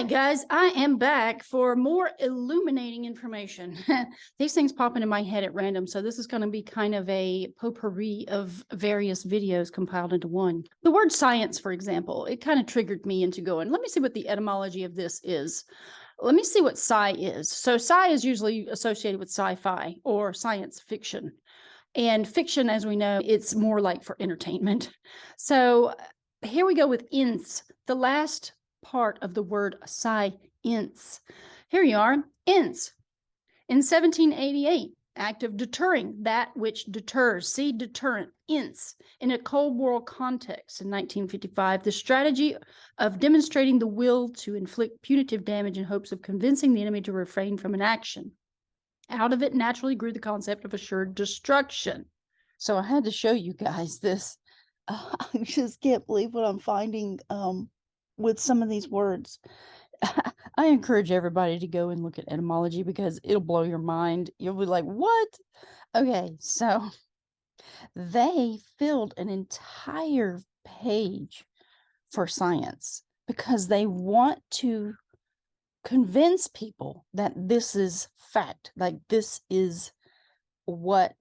right, guys, I am back for more illuminating information. These things pop into my head at random, so this is going to be kind of a potpourri of various videos compiled into one. The word science, for example, it kind of triggered me into going, let me see what the etymology of this is. Let me see what sci is. So sci is usually associated with sci-fi or science fiction. And fiction, as we know, it's more like for entertainment. So here we go with ence, the last part of the word PSY-ENCE. Here you are, ence. In 1788, act of deterring, that which deters. See, deterrent, ence. In a Cold War context in 1955, the strategy of demonstrating the will to inflict punitive damage in hopes of convincing the enemy to refrain from an action. Out of it naturally grew the concept of assured destruction. So I had to show you guys this. I just can't believe what I'm finding with some of these words. I encourage everybody to go and look at etymology because it'll blow your mind. You'll be like, what? Okay, so they filled an entire page for science because they want to convince people that this is fact, like this is what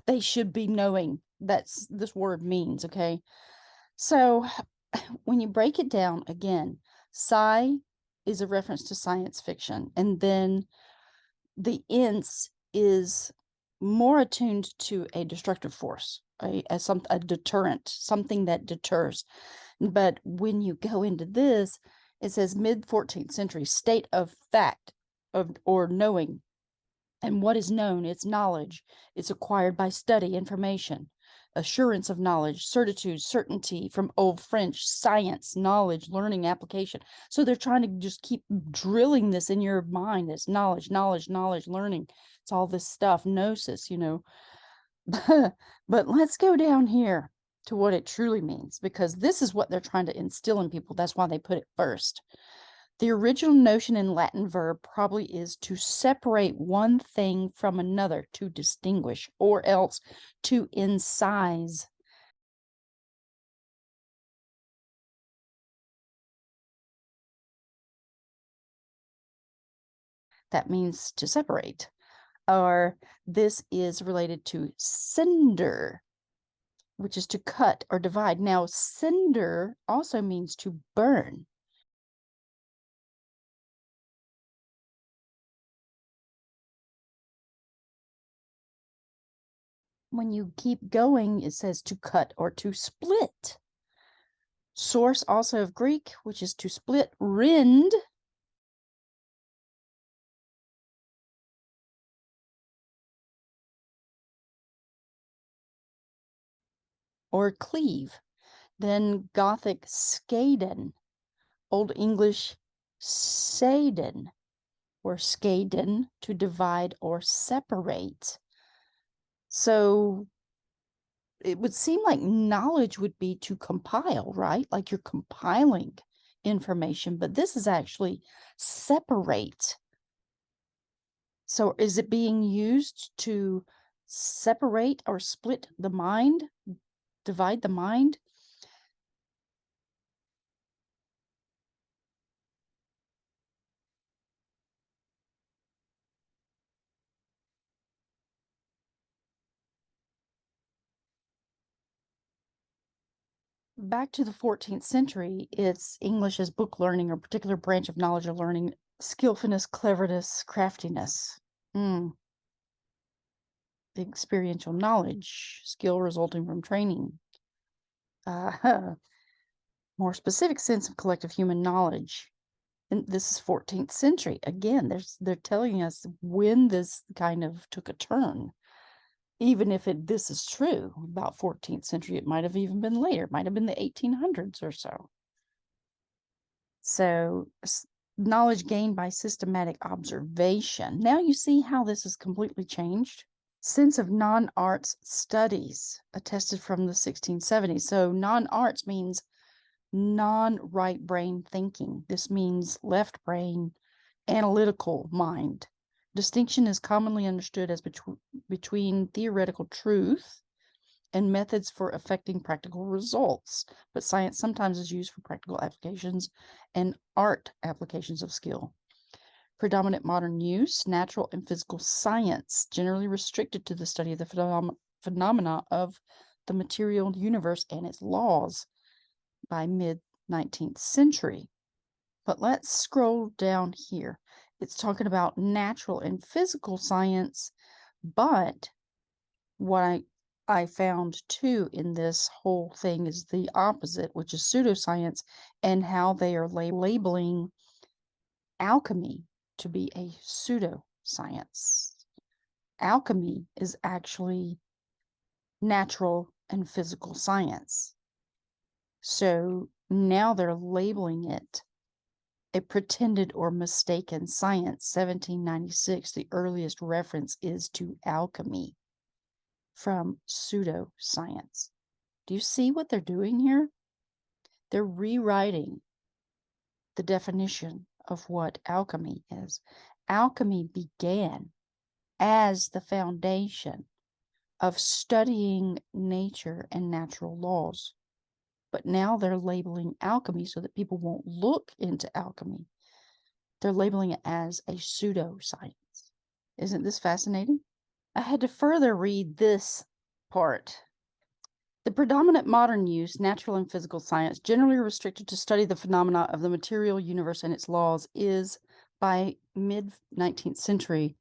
they should be knowing that's this word means. Okay, so when you break it down again, sci is a reference to science fiction, and then the ence is more attuned to a destructive force, a deterrent, something that deters. But when you go into this, it says mid-14th century, state of fact or knowing. And what is known, it's knowledge. It's acquired by study, information, assurance of knowledge, certitude, certainty, from Old French, science, knowledge, learning, application. So they're trying to just keep drilling this in your mind. It's knowledge, knowledge, knowledge, learning. It's all this stuff, gnosis, you know. But let's go down here to what it truly means, because this is what they're trying to instill in people. That's why they put it first. The original notion in Latin verb probably is to separate one thing from another, to distinguish, or else to incise. That means to separate. Or this is related to cinder, which is to cut or divide. Now, cinder also means to burn. When you keep going, it says to cut or to split. Source also of Greek, which is to split, rend. Or cleave. Then Gothic skaden, Old English saden, or skaden, to divide or separate. So it would seem like knowledge would be to compile, right? Like you're compiling information, but this is actually separate. So is it being used to separate or split the mind, divide the mind? Back to the 14th century, it's English as book learning or particular branch of knowledge or learning, skillfulness, cleverness, craftiness. The experiential knowledge, skill resulting from training. More specific sense of collective human knowledge. And this is 14th century. Again, they're telling us when this kind of took a turn. Even if this is true, about 14th century, it might have even been later. It might have been the 1800s or so. So knowledge gained by systematic observation. Now you see how this is completely changed. Sense of non-arts studies attested from the 1670s. So non-arts means non-right brain thinking. This means left brain, analytical mind. Distinction is commonly understood as between theoretical truth and methods for affecting practical results. But science sometimes is used for practical applications and art applications of skill. Predominant modern use, natural and physical science, generally restricted to the study of the phenomena of the material universe and its laws by mid-19th century. But let's scroll down here. It's talking about natural and physical science, but what I found too in this whole thing is the opposite, which is pseudoscience, and how they are labeling alchemy to be a pseudoscience. Alchemy is actually natural and physical science. So now they're labeling it a pretended or mistaken science. 1796, the earliest reference is to alchemy from pseudoscience. Do you see what they're doing here? They're rewriting the definition of what alchemy is. Alchemy began as the foundation of studying nature and natural laws. But now they're labeling alchemy so that people won't look into alchemy. They're labeling it as a pseudoscience. Isn't this fascinating? I had to further read this part. The predominant modern use, natural and physical science, generally restricted to study the phenomena of the material universe and its laws, is by mid-19th century.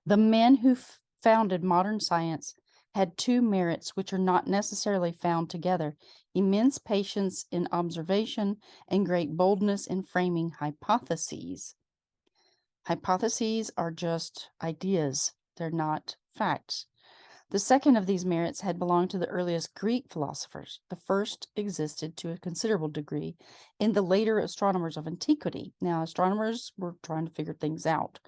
The men who founded modern science had two merits which are not necessarily found together: immense patience in observation and great boldness in framing hypotheses. Hypotheses are just ideas, they're not facts. The second of these merits had belonged to the earliest Greek philosophers. The first existed to a considerable degree in the later astronomers of antiquity. Now, astronomers were trying to figure things out,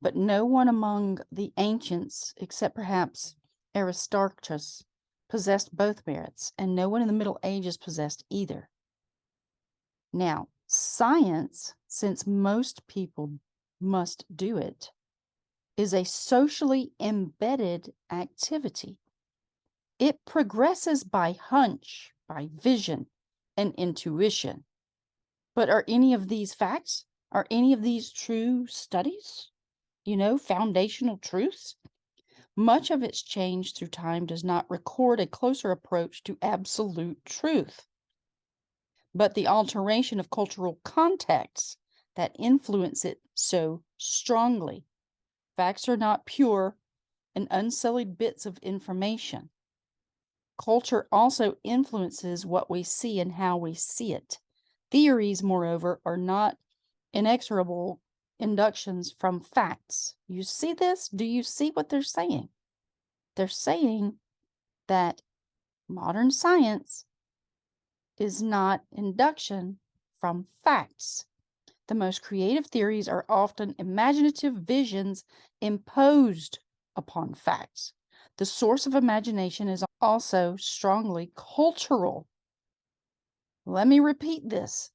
but no one among the ancients, except perhaps Aristarchus, possessed both merits, and no one in the Middle Ages possessed either. Now, science, since most people must do it, is a socially embedded activity. It progresses by hunch, by vision, and intuition. But are any of these facts? Are any of these true studies? Foundational truths? Much of its change through time does not record a closer approach to absolute truth, but the alteration of cultural contexts that influence it so strongly. Facts are not pure and unsullied bits of information. Culture also influences what we see and how we see it. Theories, moreover, are not inexorable inductions from facts. You see this? Do you see what they're saying? They're saying that modern science is not induction from facts. The most creative theories are often imaginative visions imposed upon facts. The source of imagination is also strongly cultural. Let me repeat this.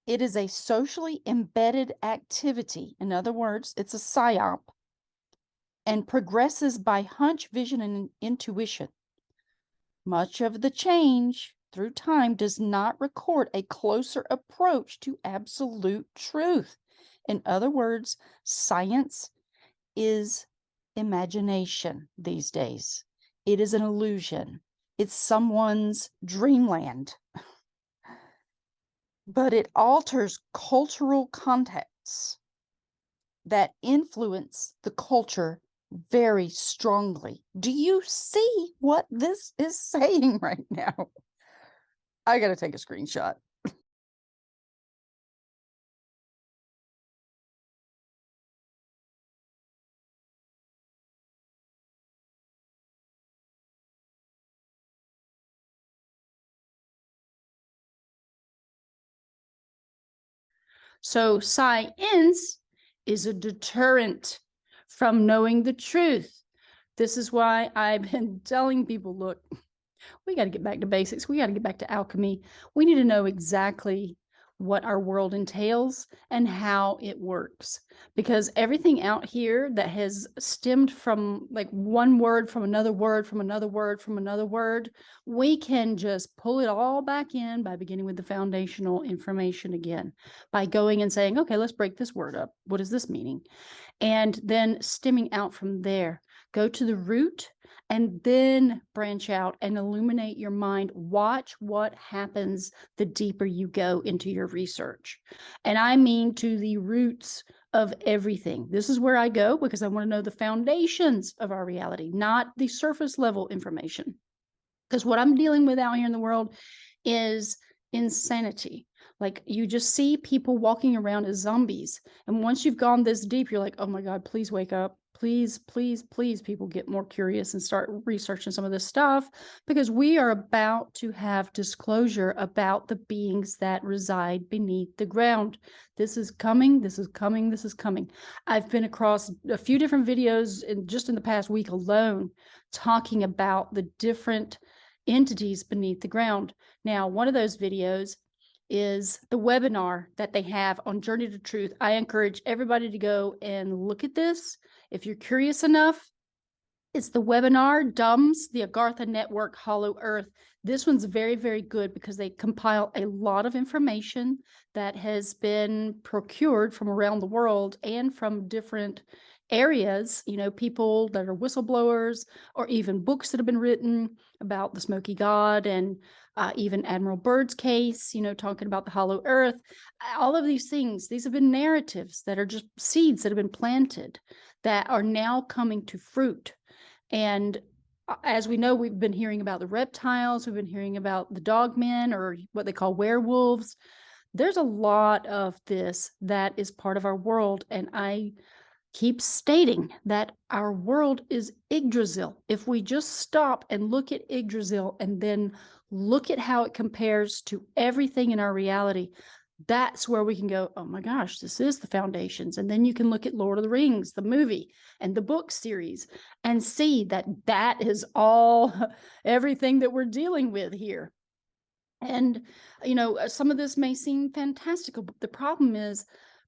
It is a socially embedded activity. In other words, it's a PSY-OP, and progresses by hunch, vision, and intuition. Much of the change through time does not record a closer approach to absolute truth. In other words, science is imagination these days. It is an illusion. It's someone's dreamland. But it alters cultural contexts that influence the culture very strongly. Do you see what this is saying right now? I gotta take a screenshot. So PSY-ENCE is a deterrent from knowing the truth. This is why I've been telling people, look, we got to get back to basics. We got to get back to alchemy. We need to know exactly what our world entails and how it works. Because everything out here that has stemmed from like one word from another word, from another word, from another word, we can just pull it all back in by beginning with the foundational information again, by going and saying, okay, let's break this word up. What is this meaning? And then stemming out from there, go to the root and then branch out and illuminate your mind. Watch what happens the deeper you go into your research. And I mean to the roots of everything. This is where I go because I want to know the foundations of our reality, not the surface level information. Because what I'm dealing with out here in the world is insanity. Like, you just see people walking around as zombies. And once you've gone this deep, you're like, oh my God, please wake up. Please, please, please, people get more curious and start researching some of this stuff, because we are about to have disclosure about the beings that reside beneath the ground. This is coming. This is coming. This is coming. I've been across a few different videos just in the past week alone talking about the different entities beneath the ground. Now, one of those videos is the webinar that they have on Journey to Truth. I encourage everybody to go and look at this if you're curious enough. It's the webinar, DUMS, the Agartha Network, Hollow Earth. This one's very, very good because they compile a lot of information that has been procured from around the world and from different areas, you know, people that are whistleblowers, or even books that have been written about the Smoky God, and even Admiral Byrd's case, you know, talking about the Hollow Earth. All of these things, these have been narratives that are just seeds that have been planted that are now coming to fruit. And as we know, we've been hearing about the reptiles, we've been hearing about the dogmen, or what they call werewolves. There's a lot of this that is part of our world. And I keep stating that our world is Yggdrasil. If we just stop and look at Yggdrasil and then look at how it compares to everything in our reality, that's where we can go, oh my gosh, this is the foundations. And then you can look at Lord of the Rings, the movie and the book series, and see that that is all everything that we're dealing with here. And, you know, some of this may seem fantastical, but the problem is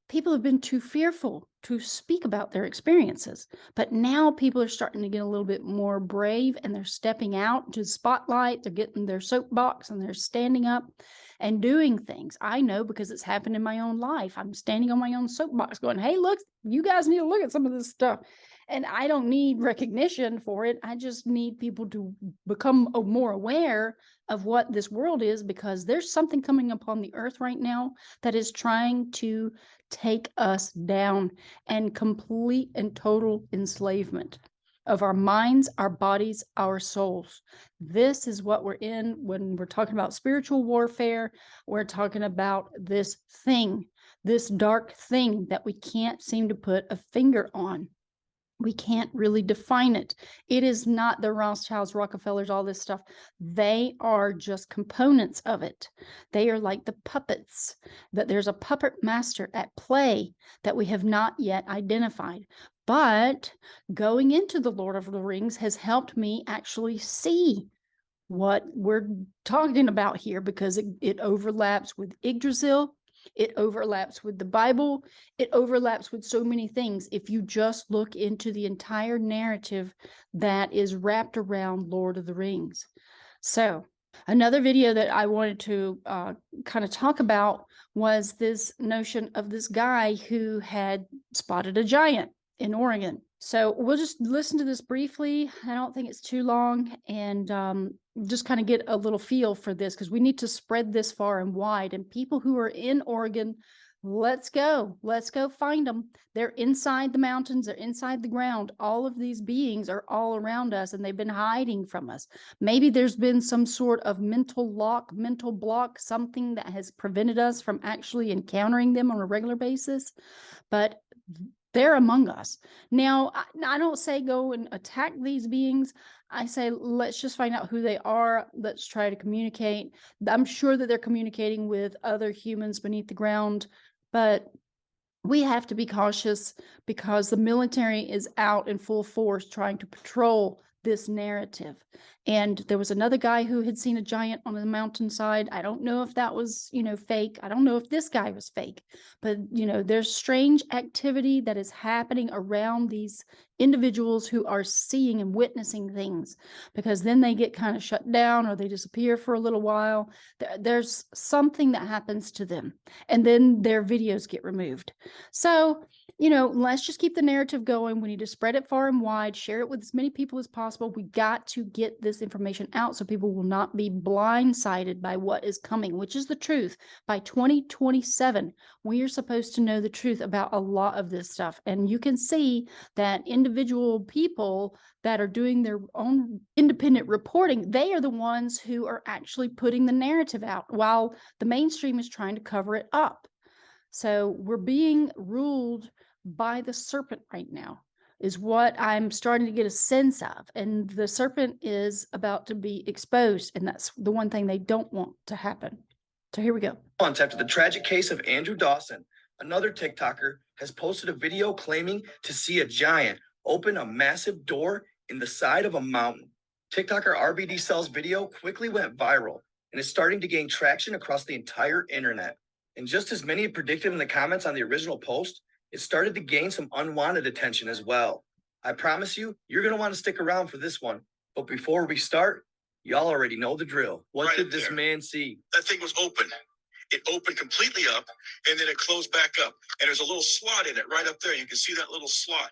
people have been too fearful to speak about their experiences. But now people are starting to get a little bit more brave, and they're stepping out to the spotlight. They're getting their soapbox and they're standing up and doing things. I know because it's happened in my own life. I'm standing on my own soapbox going, hey, look, you guys need to look at some of this stuff. And I don't need recognition for it. I just need people to become more aware of what this world is, because there's something coming upon the earth right now that is trying to take us down, and complete and total enslavement of our minds, our bodies, our souls. This is what we're in when we're talking about spiritual warfare. We're talking about this thing, this dark thing that we can't seem to put a finger on. We can't really define it. It is not the Rothschilds, Rockefellers, all this stuff. They are just components of it. They are like the puppets, that there's a puppet master at play that we have not yet identified. But going into the Lord of the Rings has helped me actually see what we're talking about here, because it overlaps with Yggdrasil. It overlaps with the Bible. It overlaps with so many things if you just look into the entire narrative that is wrapped around Lord of the Rings. So another video that I wanted to kind of talk about was this notion of this guy who had spotted a giant in Oregon. So we'll just listen to this briefly. I don't think it's too long, and just kind of get a little feel for this, because we need to spread this far and wide. And people who are in Oregon, let's go find them. They're inside the mountains, they're inside the ground. All of these beings are all around us, and they've been hiding from us. Maybe there's been some sort of mental lock, mental block, something that has prevented us from actually encountering them on a regular basis, but they're among us. Now, I don't say go and attack these beings. I say, let's just find out who they are. Let's try to communicate. I'm sure that they're communicating with other humans beneath the ground, but we have to be cautious, because the military is out in full force trying to patrol this narrative. And there was another guy who had seen a giant on the mountainside. I don't know if that was, fake. I don't know if this guy was fake, but, there's strange activity that is happening around these individuals who are seeing and witnessing things, because then they get kind of shut down or they disappear for a little while. There's something that happens to them, and then their videos get removed. So, let's just keep the narrative going. We need to spread it far and wide, share it with as many people as possible. We got to get this information out so people will not be blindsided by what is coming, which is the truth. By 2027, we are supposed to know the truth about a lot of this stuff. And you can see that individual people that are doing their own independent reporting, they are the ones who are actually putting the narrative out while the mainstream is trying to cover it up. So we're being ruled by the serpent right now, is what I'm starting to get a sense of. And the serpent is about to be exposed. And that's the one thing they don't want to happen. So here we go. Months after the tragic case of Andrew Dawson, another TikToker has posted a video claiming to see a giant open a massive door in the side of a mountain. TikToker RBD Cell's video quickly went viral and is starting to gain traction across the entire internet. And just as many had predicted in the comments on the original post, it started to gain some unwanted attention as well. I promise you, you're going to want to stick around for this one. But before we start, y'all already know the drill. What did this man see? That thing was open. It opened completely up, and then it closed back up. And there's a little slot in it right up there. You can see that little slot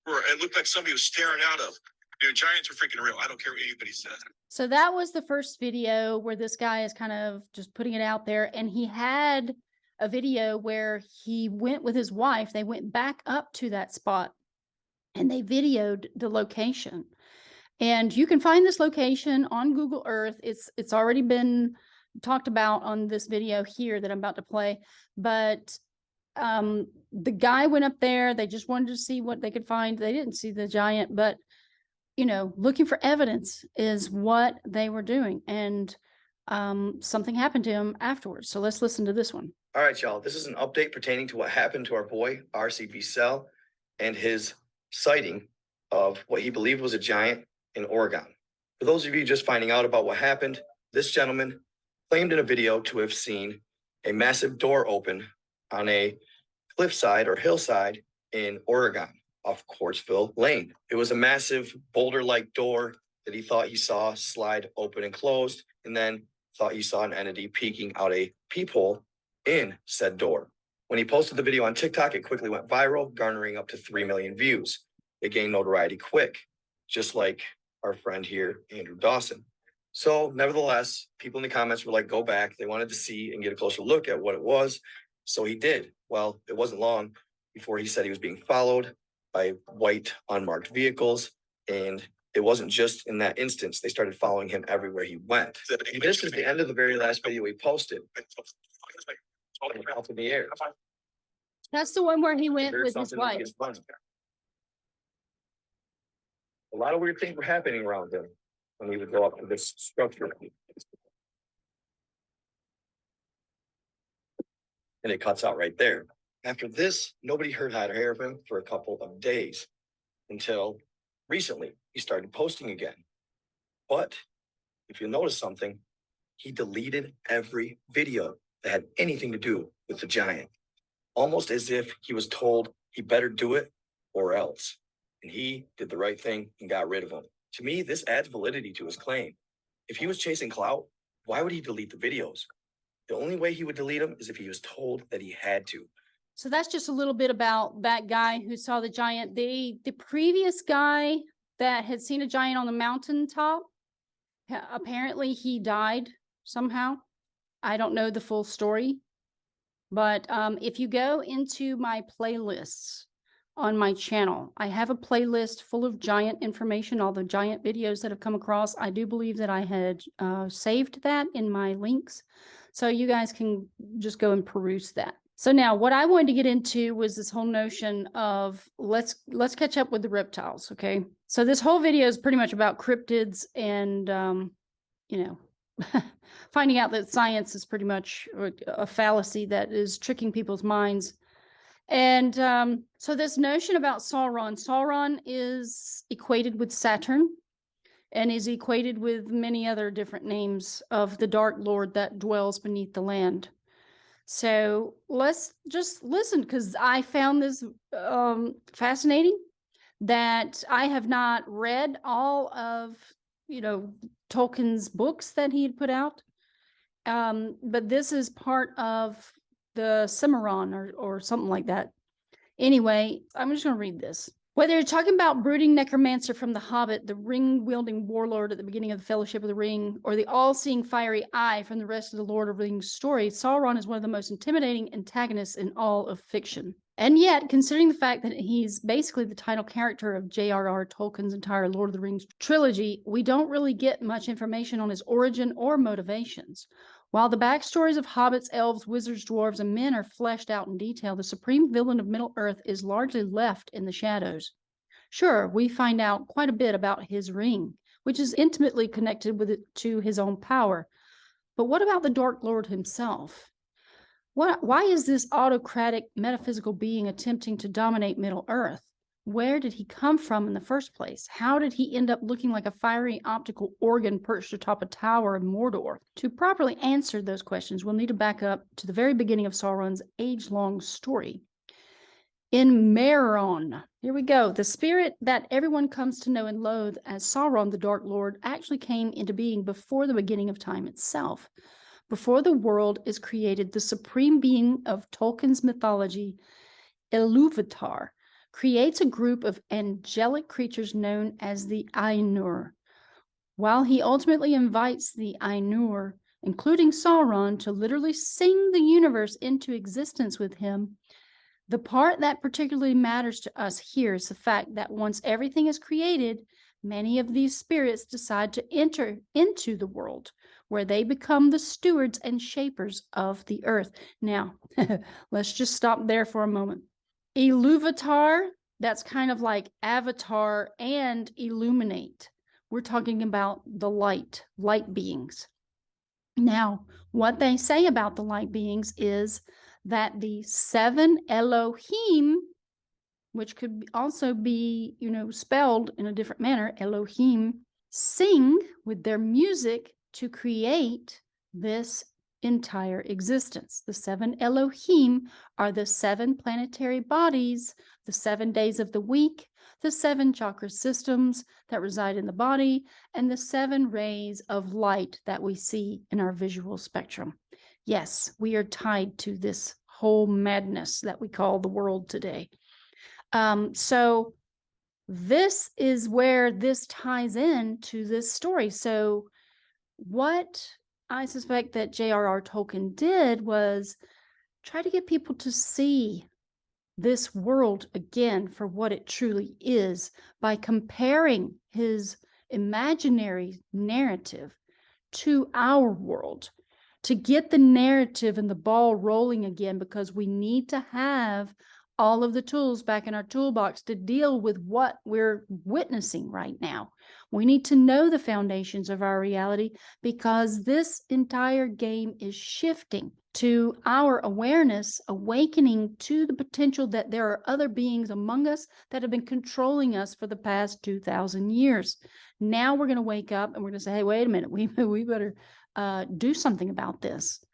where it looked like somebody was staring out of. Dude, giants are freaking real. I don't care what anybody says. So that was the first video where this guy is kind of just putting it out there. And he had a video where he went with his wife. They went back up to that spot and they videoed the location. And you can find this location on Google Earth. It's already been talked about on this video here that I'm about to play. But the guy went up there. They just wanted to see what they could find. They didn't see the giant, but looking for evidence is what they were doing. And something happened to him afterwards. So let's listen to this one. All right, y'all. This is an update pertaining to what happened to our boy, RCB Cell, and his sighting of what he believed was a giant in Oregon. For those of you just finding out about what happened, this gentleman claimed in a video to have seen a massive door open on a cliffside or hillside in Oregon off Quartzville Lane. It was a massive boulder-like door that he thought he saw slide open and closed, and then thought he saw an entity peeking out a peephole in said door. When he posted the video on TikTok, it quickly went viral, garnering up to 3 million views. It gained notoriety quick, just like our friend here, Andrew Dawson. So nevertheless, people in the comments were like, go back. They wanted to see and get a closer look at what it was. So he did. Well, it wasn't long before he said he was being followed by white unmarked vehicles. And it wasn't just in that instance. They started following him everywhere he went. And this is the end of the very last video he posted. Up in the air. That's the one where he went with his wife. A lot of weird things were happening around him when he would go up to this structure. And it cuts out right there. After this, nobody heard or hair of him for a couple of days until recently he started posting again. But if you notice something, he deleted every video that had anything to do with the giant, almost as if he was told he better do it or else. And he did the right thing and got rid of him. To me, this adds validity to his claim. If he was chasing clout, why would he delete the videos? The only way he would delete them is if he was told that he had to. So that's just a little bit about that guy who saw the giant. The previous guy that had seen a giant on the mountaintop, apparently he died somehow. I don't know the full story, but if you go into my playlists on my channel, I have a playlist full of giant information, all the giant videos that have come across. I do believe that I had saved that in my links, so you guys can just go and peruse that. So now what I wanted to get into was this whole notion of let's catch up with the reptiles, okay? So this whole video is pretty much about cryptids and, finding out that science is pretty much a fallacy that is tricking people's minds. And so this notion about Sauron is equated with Saturn. and is equated with many other different names of the Dark Lord that dwells beneath the land. So let's just listen, because I found this fascinating, that I have not read all of, Tolkien's books that he had put out. But this is part of the Cimarron or something like that. Anyway, I'm just going to read this. Whether you're talking about brooding necromancer from The Hobbit, the ring-wielding warlord at the beginning of the Fellowship of the Ring, or the all-seeing fiery eye from the rest of the Lord of the Rings story, Sauron is one of the most intimidating antagonists in all of fiction. And yet, considering the fact that he's basically the title character of J.R.R. Tolkien's entire Lord of the Rings trilogy, we don't really get much information on his origin or motivations. While the backstories of hobbits, elves, wizards, dwarves, and men are fleshed out in detail, the supreme villain of Middle-earth is largely left in the shadows. Sure, we find out quite a bit about his ring, which is intimately connected to his own power. But what about the Dark Lord himself? Why is this autocratic metaphysical being attempting to dominate Middle-earth? Where did he come from in the first place? How did he end up looking like a fiery optical organ perched atop a tower in Mordor? To properly answer those questions, we'll need to back up to the very beginning of Sauron's age-long story. In Meron, here we go. The spirit that everyone comes to know and loathe as Sauron the Dark Lord actually came into being before the beginning of time itself. Before the world is created, the supreme being of Tolkien's mythology, Ilúvatar, creates a group of angelic creatures known as the Ainur. While he ultimately invites the Ainur, including Sauron, to literally sing the universe into existence with him, the part that particularly matters to us here is the fact that once everything is created, many of these spirits decide to enter into the world, where they become the stewards and shapers of the earth. Now, let's just stop there for a moment. Ilúvatar, that's kind of like Avatar and illuminate. We're talking about the light beings. Now, what they say about the light beings is that the 7 Elohim, which could also be, spelled in a different manner, Elohim, sing with their music to create this entire existence. The 7 Elohim are the 7 planetary bodies, the 7 days of the week, the 7 chakra systems that reside in the body, and the 7 rays of light that we see in our visual spectrum. Yes, we are tied to this whole madness that we call the world today. So this is where this ties in to this story. So what I suspect that J.R.R. Tolkien did was try to get people to see this world again for what it truly is by comparing his imaginary narrative to our world, to get the narrative and the ball rolling again, because we need to have all of the tools back in our toolbox to deal with what we're witnessing right now. We need to know the foundations of our reality, because this entire game is shifting to our awareness, awakening to the potential that there are other beings among us that have been controlling us for the past 2,000 years. Now we're going to wake up and we're going to say, hey, wait a minute, we better do something about this.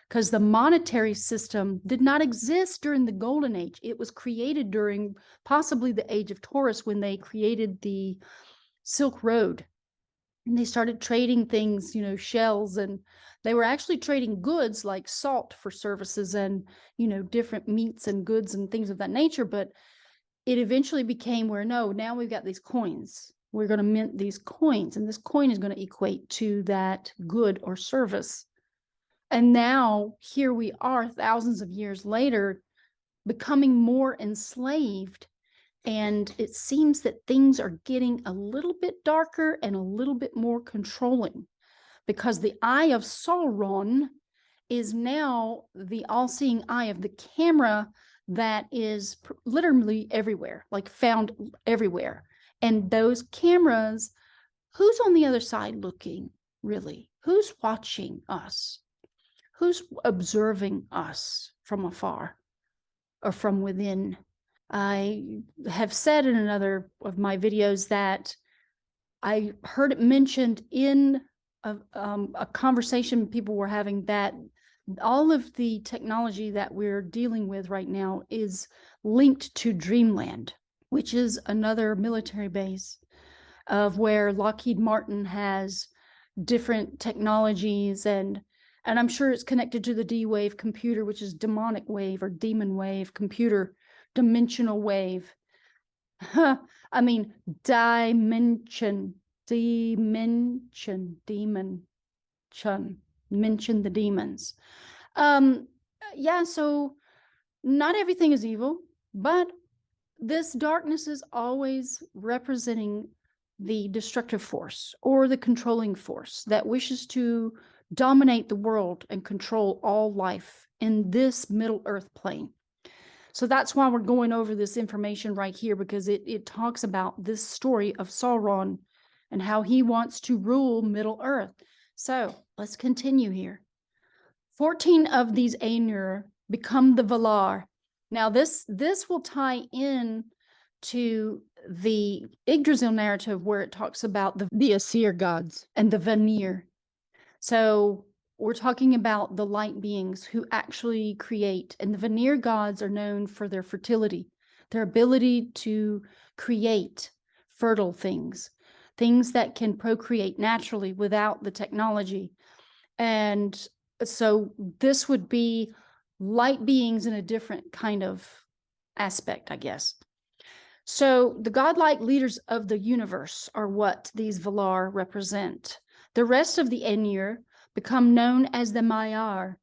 Because the monetary system did not exist during the Golden Age. It was created during possibly the Age of Taurus, when they created the Silk Road. And they started trading things, shells, and they were actually trading goods like salt for services and, different meats and goods and things of that nature. But it eventually became where, no, now we've got these coins. We're going to mint these coins, and this coin is going to equate to that good or service. And now here we are, thousands of years later, becoming more enslaved. And it seems that things are getting a little bit darker and a little bit more controlling, because the eye of Sauron is now the all-seeing eye of the camera that is literally everywhere, like found everywhere. And those cameras, who's on the other side looking, really? Who's watching us? Who's observing us from afar or from within? I have said in another of my videos that I heard it mentioned in a conversation people were having that all of the technology that we're dealing with right now is linked to Dreamland, which is another military base of where Lockheed Martin has different technologies, and I'm sure it's connected to the D-wave computer, which is demonic wave or demon wave computer, dimensional wave. I mean, mention the demons. Yeah, so not everything is evil, but this darkness is always representing the destructive force or the controlling force that wishes to dominate the world and control all life in this Middle Earth plane. So that's why we're going over this information right here, because it talks about this story of Sauron and how he wants to rule Middle Earth. So let's continue here. 14 of these Ainur become the Valar. Now this will tie in to the Yggdrasil narrative where it talks about the Aesir gods and the Vanir. So we're talking about the light beings who actually create, and the Vanir gods are known for their fertility, their ability to create fertile things that can procreate naturally without the technology. And so this would be light beings in a different kind of aspect, I guess. So the godlike leaders of the universe are what these Valar represent. The rest of the Ainur become known as the Maiar,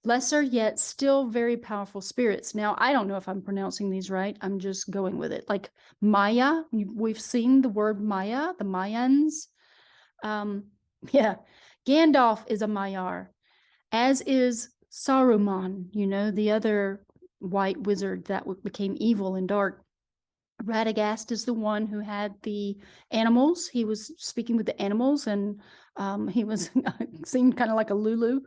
lesser yet still very powerful spirits. Now, I don't know if I'm pronouncing these right. I'm just going with it. Like Maya, we've seen the word Maya, the Mayans. Yeah, Gandalf is a Maiar, as is Saruman, the other white wizard that became evil and dark. Radagast is the one who had the animals. He was speaking with the animals, and he was seemed kind of like a Lulu.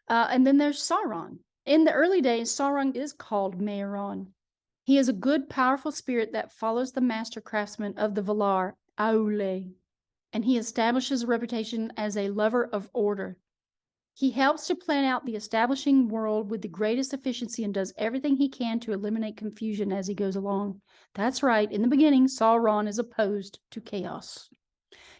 And then there's Sauron. In the early days, Sauron is called Mehron. He is a good, powerful spirit that follows the master craftsman of the Valar, Aule, and he establishes a reputation as a lover of order. He helps to plan out the establishing world with the greatest efficiency and does everything he can to eliminate confusion as he goes along. That's right. In the beginning, Sauron is opposed to chaos.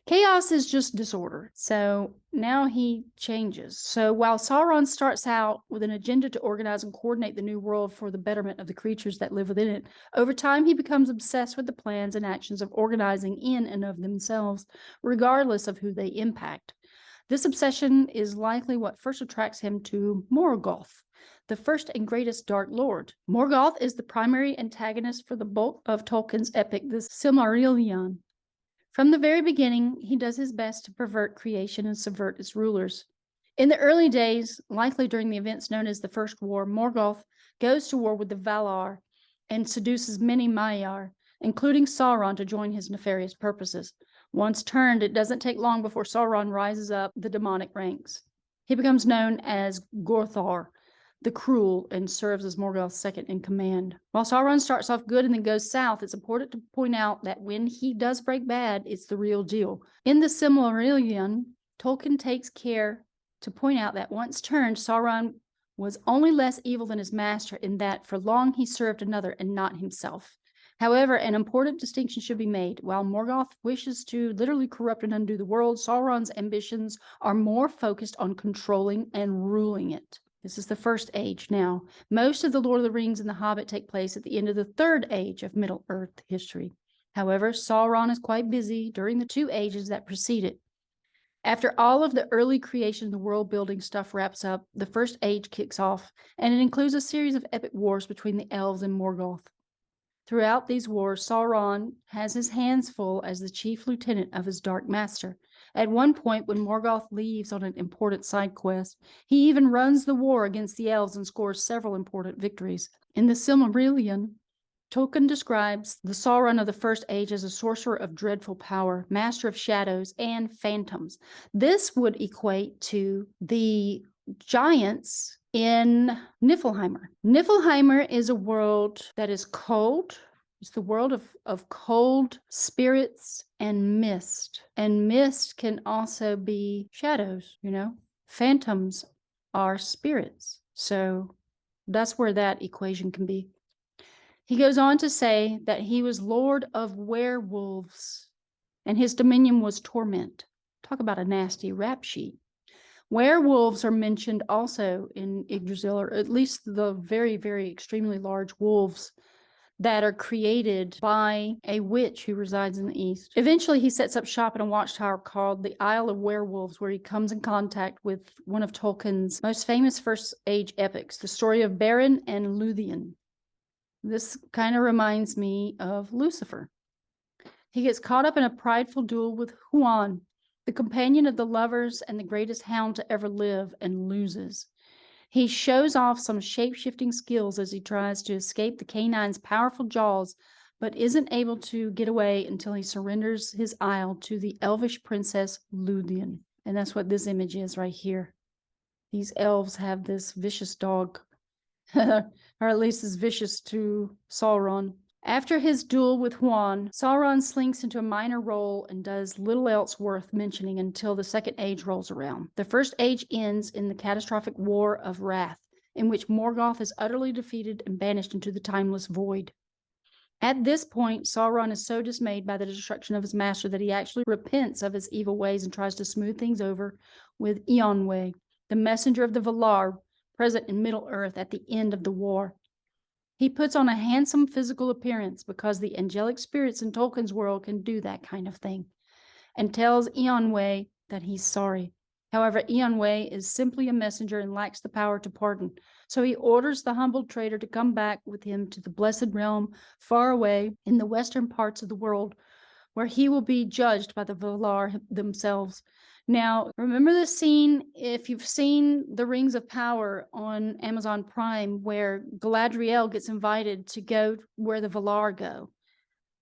Chaos is just disorder. So now he changes. So while Sauron starts out with an agenda to organize and coordinate the new world for the betterment of the creatures that live within it, over time he becomes obsessed with the plans and actions of organizing in and of themselves, regardless of who they impact. This obsession is likely what first attracts him to Morgoth, the first and greatest Dark Lord. Morgoth is the primary antagonist for the bulk of Tolkien's epic, the Silmarillion. From the very beginning, he does his best to pervert creation and subvert its rulers. In the early days, likely during the events known as the First War, Morgoth goes to war with the Valar and seduces many Maiar, including Sauron, to join his nefarious purposes. Once turned, it doesn't take long before Sauron rises up the demonic ranks. He becomes known as Gorthar, the Cruel, and serves as Morgoth's second in command. While Sauron starts off good and then goes south, it's important to point out that when he does break bad, it's the real deal. In the Silmarillion, Tolkien takes care to point out that once turned, Sauron was only less evil than his master in that for long he served another and not himself. However, an important distinction should be made. While Morgoth wishes to literally corrupt and undo the world, Sauron's ambitions are more focused on controlling and ruling it. This is the First Age now. Most of the Lord of the Rings and the Hobbit take place at the end of the Third Age of Middle-earth history. However, Sauron is quite busy during the 2 ages that precede it. After all of the early creation and the world-building stuff wraps up, the First Age kicks off, and it includes a series of epic wars between the elves and Morgoth. Throughout these wars, Sauron has his hands full as the chief lieutenant of his Dark Master. At one point, when Morgoth leaves on an important side quest, he even runs the war against the elves and scores several important victories. In the Silmarillion, Tolkien describes the Sauron of the First Age as a sorcerer of dreadful power, master of shadows and phantoms. This would equate to the giants in Niflheimer. Niflheimer is a world that is cold, It's the world of cold spirits and mist. And mist can also be shadows, you know? Phantoms are spirits. So that's where that equation can be. He goes on to say that he was lord of werewolves, and his dominion was torment. Talk about a nasty rap sheet. Werewolves are mentioned also in Yggdrasil, or at least the very, very extremely large wolves that are created by a witch who resides in the east. Eventually, he sets up shop in a watchtower called the Isle of Werewolves, where he comes in contact with one of Tolkien's most famous First Age epics, the story of Beren and Luthien. This kind of reminds me of Lucifer. He gets caught up in a prideful duel with Huan, the companion of the lovers and the greatest hound to ever live, and loses. He shows off some shape-shifting skills as he tries to escape the canine's powerful jaws, but isn't able to get away until he surrenders his isle to the elvish princess Luthien. And that's what this image is right here. These elves have this vicious dog, or at least as vicious to Sauron. After his duel with Huan, Sauron slinks into a minor role and does little else worth mentioning until the Second Age rolls around. The First Age ends in the catastrophic War of Wrath, in which Morgoth is utterly defeated and banished into the timeless void. At this point, Sauron is so dismayed by the destruction of his master that he actually repents of his evil ways and tries to smooth things over with Eonwe, the messenger of the Valar, present in Middle-earth at the end of the war. He puts on a handsome physical appearance because the angelic spirits in Tolkien's world can do that kind of thing, and tells Eonwe that he's sorry. However, Eonwe is simply a messenger and lacks the power to pardon, so he orders the humbled traitor to come back with him to the blessed realm far away in the western parts of the world, where he will be judged by the Valar themselves. Now, remember the scene, if you've seen The Rings of Power on Amazon Prime, where Galadriel gets invited to go where the Valar go.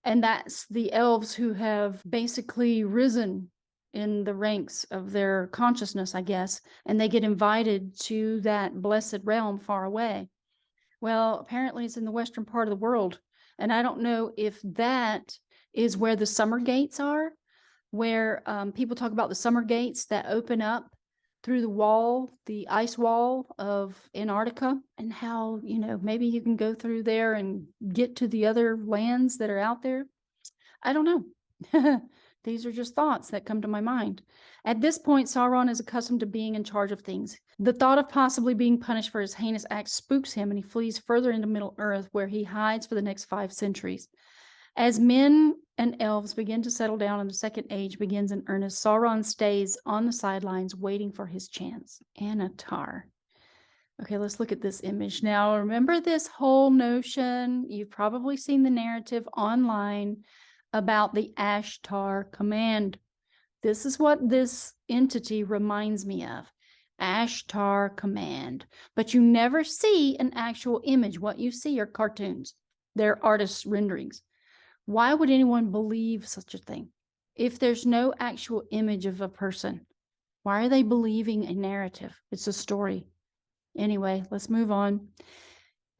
And that's the elves who have basically risen in the ranks of their consciousness, I guess, and they get invited to that blessed realm far away. Well, apparently it's in the western part of the world. And I don't know if that is where the summer gates are, where people talk about the summer gates that open up through the wall, the ice wall of Antarctica, and how, you know, maybe you can go through there and get to the other lands that are out there. I don't know. These are just thoughts that come to my mind. At this point, Sauron is accustomed to being in charge of things. The thought of possibly being punished for his heinous acts spooks him, and he flees further into Middle-earth, where he hides for the next 5 centuries. As men and elves begin to settle down and the Second Age begins in earnest, Sauron stays on the sidelines waiting for his chance. Anatar. Okay, let's look at this image. Now, remember this whole notion, you've probably seen the narrative online about the Ashtar command. This is what this entity reminds me of. Ashtar command. But you never see an actual image. What you see are cartoons. They're artists' renderings. Why would anyone believe such a thing? If there's no actual image of a person, why are they believing a narrative? It's a story. Anyway, let's move on.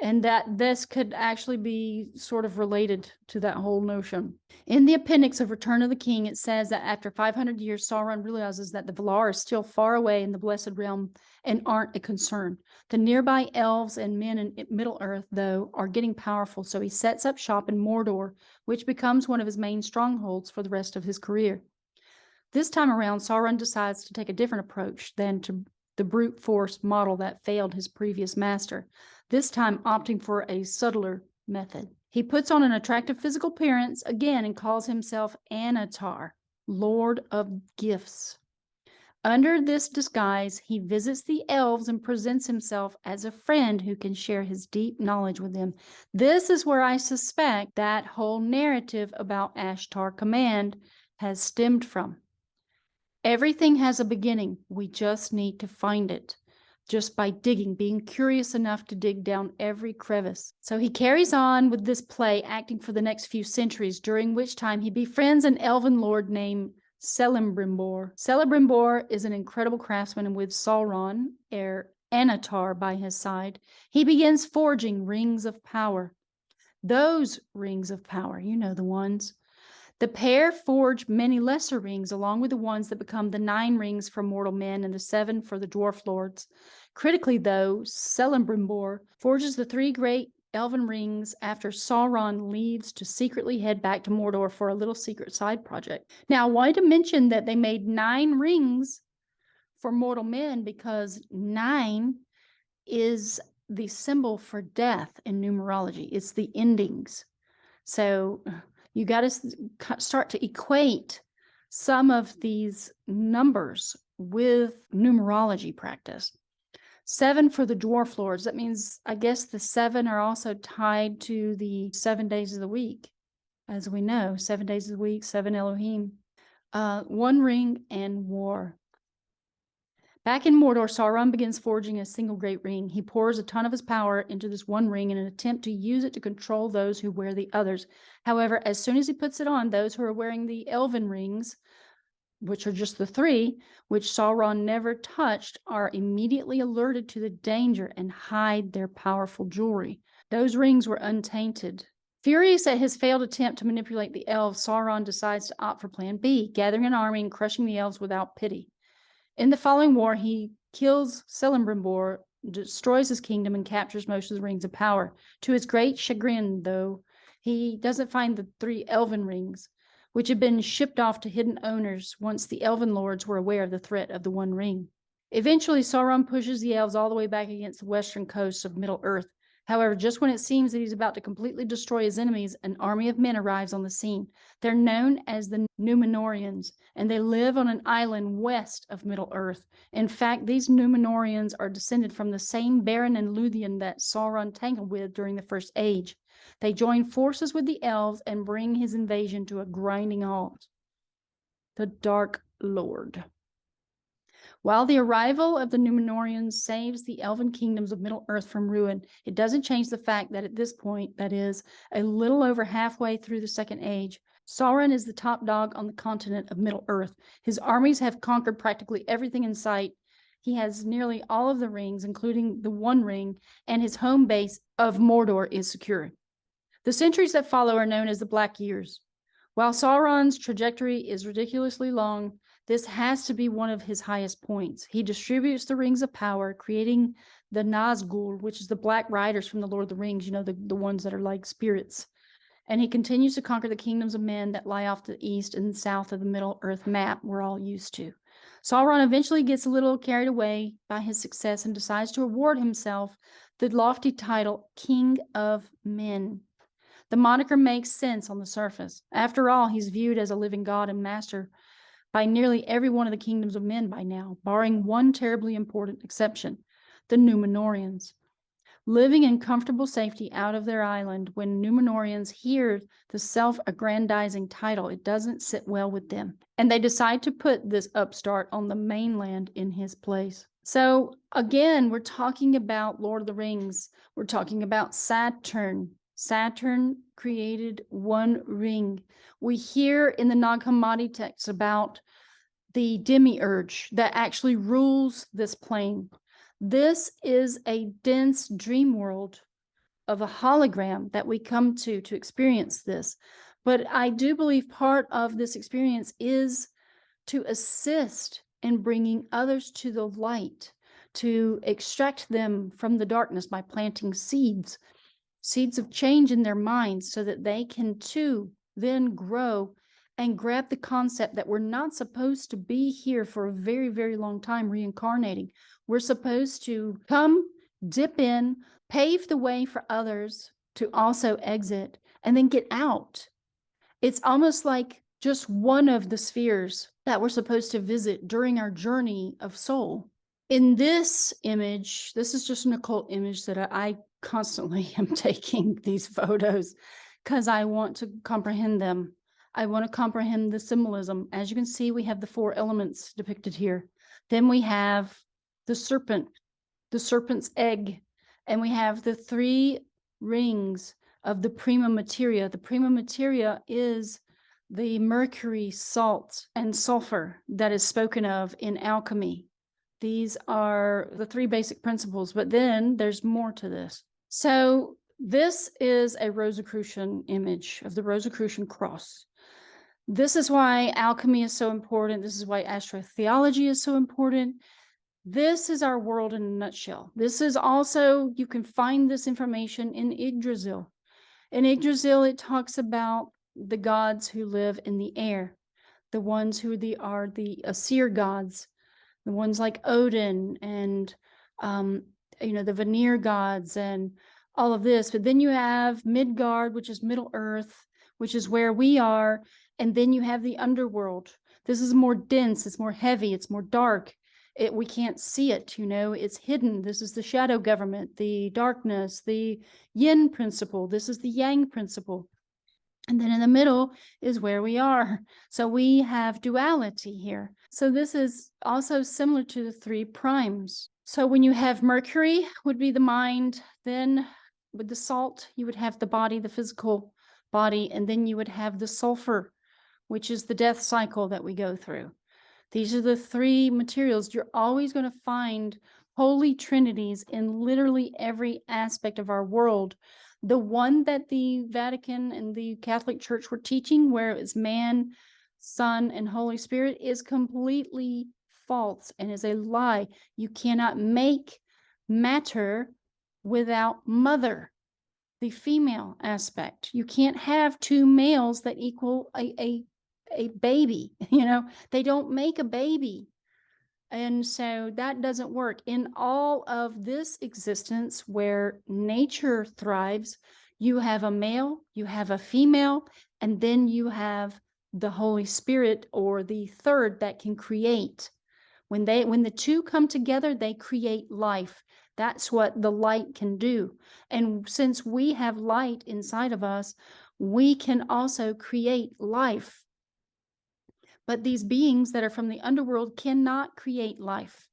And that this could actually be sort of related to that whole notion. In the appendix of Return of the King, it says that after 500 years, Sauron realizes that the Valar are still far away in the Blessed Realm and aren't a concern. The nearby elves and men in Middle-earth, though, are getting powerful, so he sets up shop in Mordor, which becomes one of his main strongholds for the rest of his career. This time around, Sauron decides to take a different approach than to the brute force model that failed his previous master, this time opting for a subtler method. He puts on an attractive physical appearance again and calls himself Anatar, Lord of Gifts. Under this disguise, he visits the elves and presents himself as a friend who can share his deep knowledge with them. This is where I suspect that whole narrative about Ashtar command has stemmed from. Everything has a beginning. We just need to find it. Just by digging, being curious enough to dig down every crevice. So he carries on with this play, acting for the next few centuries, during which time he befriends an elven lord named Celebrimbor. Celebrimbor is an incredible craftsman, and with Sauron, Anatar, by his side, he begins forging rings of power. Those rings of power, you know the ones. The pair forge many lesser rings along with the ones that become the 9 rings for mortal men and the 7 for the dwarf lords. Critically, though, Celebrimbor forges the 3 great elven rings after Sauron leaves to secretly head back to Mordor for a little secret side project. Now, I wanted to mention that they made 9 rings for mortal men because 9 is the symbol for death in numerology. It's the endings. So you got to start to equate some of these numbers with numerology practice. 7 for the dwarf lords. That means, I guess the 7 are also tied to the 7 days of the week. As we know, 7 days of the week, 7 Elohim. 1 ring and war. Back in Mordor, Sauron begins forging a single great ring. He pours a ton of his power into this 1 ring in an attempt to use it to control those who wear the others. However, as soon as he puts it on, those who are wearing the elven rings, which are just the 3, which Sauron never touched, are immediately alerted to the danger and hide their powerful jewelry. Those rings were untainted. Furious at his failed attempt to manipulate the elves, Sauron decides to opt for Plan B, gathering an army and crushing the elves without pity. In the following war, he kills Celebrimbor, destroys his kingdom, and captures most of the rings of power. To his great chagrin, though, he doesn't find the 3 elven rings, which had been shipped off to hidden owners once the elven lords were aware of the threat of the 1 ring. Eventually, Sauron pushes the elves all the way back against the western coast of Middle-earth. However, just when it seems that he's about to completely destroy his enemies, an army of men arrives on the scene. They're known as the Númenóreans, and they live on an island west of Middle-earth. In fact, these Númenóreans are descended from the same Beren and Luthien that Sauron tangled with during the First Age. They join forces with the elves and bring his invasion to a grinding halt. The Dark Lord. While the arrival of the Númenóreans saves the elven kingdoms of Middle-earth from ruin, it doesn't change the fact that at this point, that is, a little over halfway through the Second Age, Sauron is the top dog on the continent of Middle-earth. His armies have conquered practically everything in sight. He has nearly all of the rings, including the 1 ring, and his home base of Mordor is secure. The centuries that follow are known as the Black Years. While Sauron's trajectory is ridiculously long, this has to be one of his highest points. He distributes the rings of power, creating the Nazgul, which is the Black Riders from the Lord of the Rings, you know, the ones that are like spirits. And he continues to conquer the kingdoms of men that lie off the east and south of the Middle-earth map we're all used to. Sauron eventually gets a little carried away by his success and decides to award himself the lofty title King of Men. The moniker makes sense on the surface. After all, he's viewed as a living god and master by nearly every one of the kingdoms of men by now, barring one terribly important exception, the Númenóreans. Living in comfortable safety out of their island, when Númenóreans hear the self-aggrandizing title, it doesn't sit well with them, and they decide to put this upstart on the mainland in his place. So again, we're talking about Lord of the Rings. We're talking about Saturn. Saturn created 1 ring. We hear in the Nag Hammadi text about the demiurge that actually rules this plane. This is a dense dream world of a hologram that we come to experience this. But I do believe part of this experience is to assist in bringing others to the light, to extract them from the darkness by planting seeds of change in their minds so that they can too then grow and grab the concept that we're not supposed to be here for a very, very long time reincarnating. We're supposed to come, dip in, pave the way for others to also exit and then get out. It's almost like just one of the spheres that we're supposed to visit during our journey of soul. In this image, this is just an occult image that I constantly am taking these photos because I want to comprehend them. I want to comprehend the symbolism. As you can see, we have the 4 elements depicted here. Then we have the serpent, the serpent's egg, and we have the 3 rings of the prima materia. The prima materia is the mercury, salt, and sulfur that is spoken of in alchemy. These are the 3 basic principles, but then there's more to this. So This is a Rosicrucian image of the Rosicrucian cross. This is why alchemy is so important. This is why astrotheology is so important. This is our world in a nutshell. This is also, you can find this information in Yggdrasil. In Yggdrasil, it talks about the gods who live in the air, the ones who are the Asir gods, the ones like Odin and, the Vanir gods and all of this. But then you have Midgard, which is Middle Earth, which is where we are. And then you have the underworld. This is more dense, it's more heavy, it's more dark. We can't see it, it's hidden. This is the shadow government, the darkness, the yin principle. This is the yang principle. And then in the middle is where we are. So we have duality here. So this is also similar to the three primes. So when you have Mercury would be the mind, then with the salt, you would have the body, the physical body, and then you would have the sulfur, which is the death cycle that we go through. These are the three materials. You're always going to find holy trinities in literally every aspect of our world. The one that the Vatican and the Catholic Church were teaching, where it's man, Son, and Holy Spirit, is completely false and is a lie. You cannot make matter without mother, the female aspect. You can't have two males that equal a baby. They don't make a baby. And so that doesn't work. In all of this existence where nature thrives, you have a male, you have a female, and then you have the Holy Spirit, or the third, that can create. When the two come together, they create life. That's what the light can do. And since we have light inside of us, we can also create life. But these beings that are from the underworld cannot create life.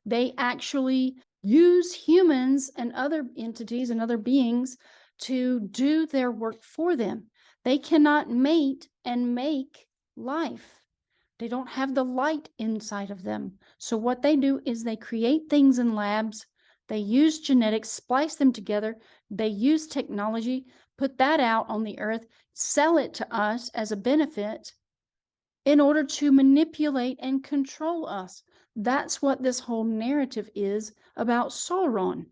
They actually use humans and other entities and other beings to do their work for them. They cannot mate and make life. They don't have the light inside of them. So what they do is they create things in labs. They use genetics, splice them together. They use technology, put that out on the earth, sell it to us as a benefit, in order to manipulate and control us. That's what this whole narrative is about Sauron.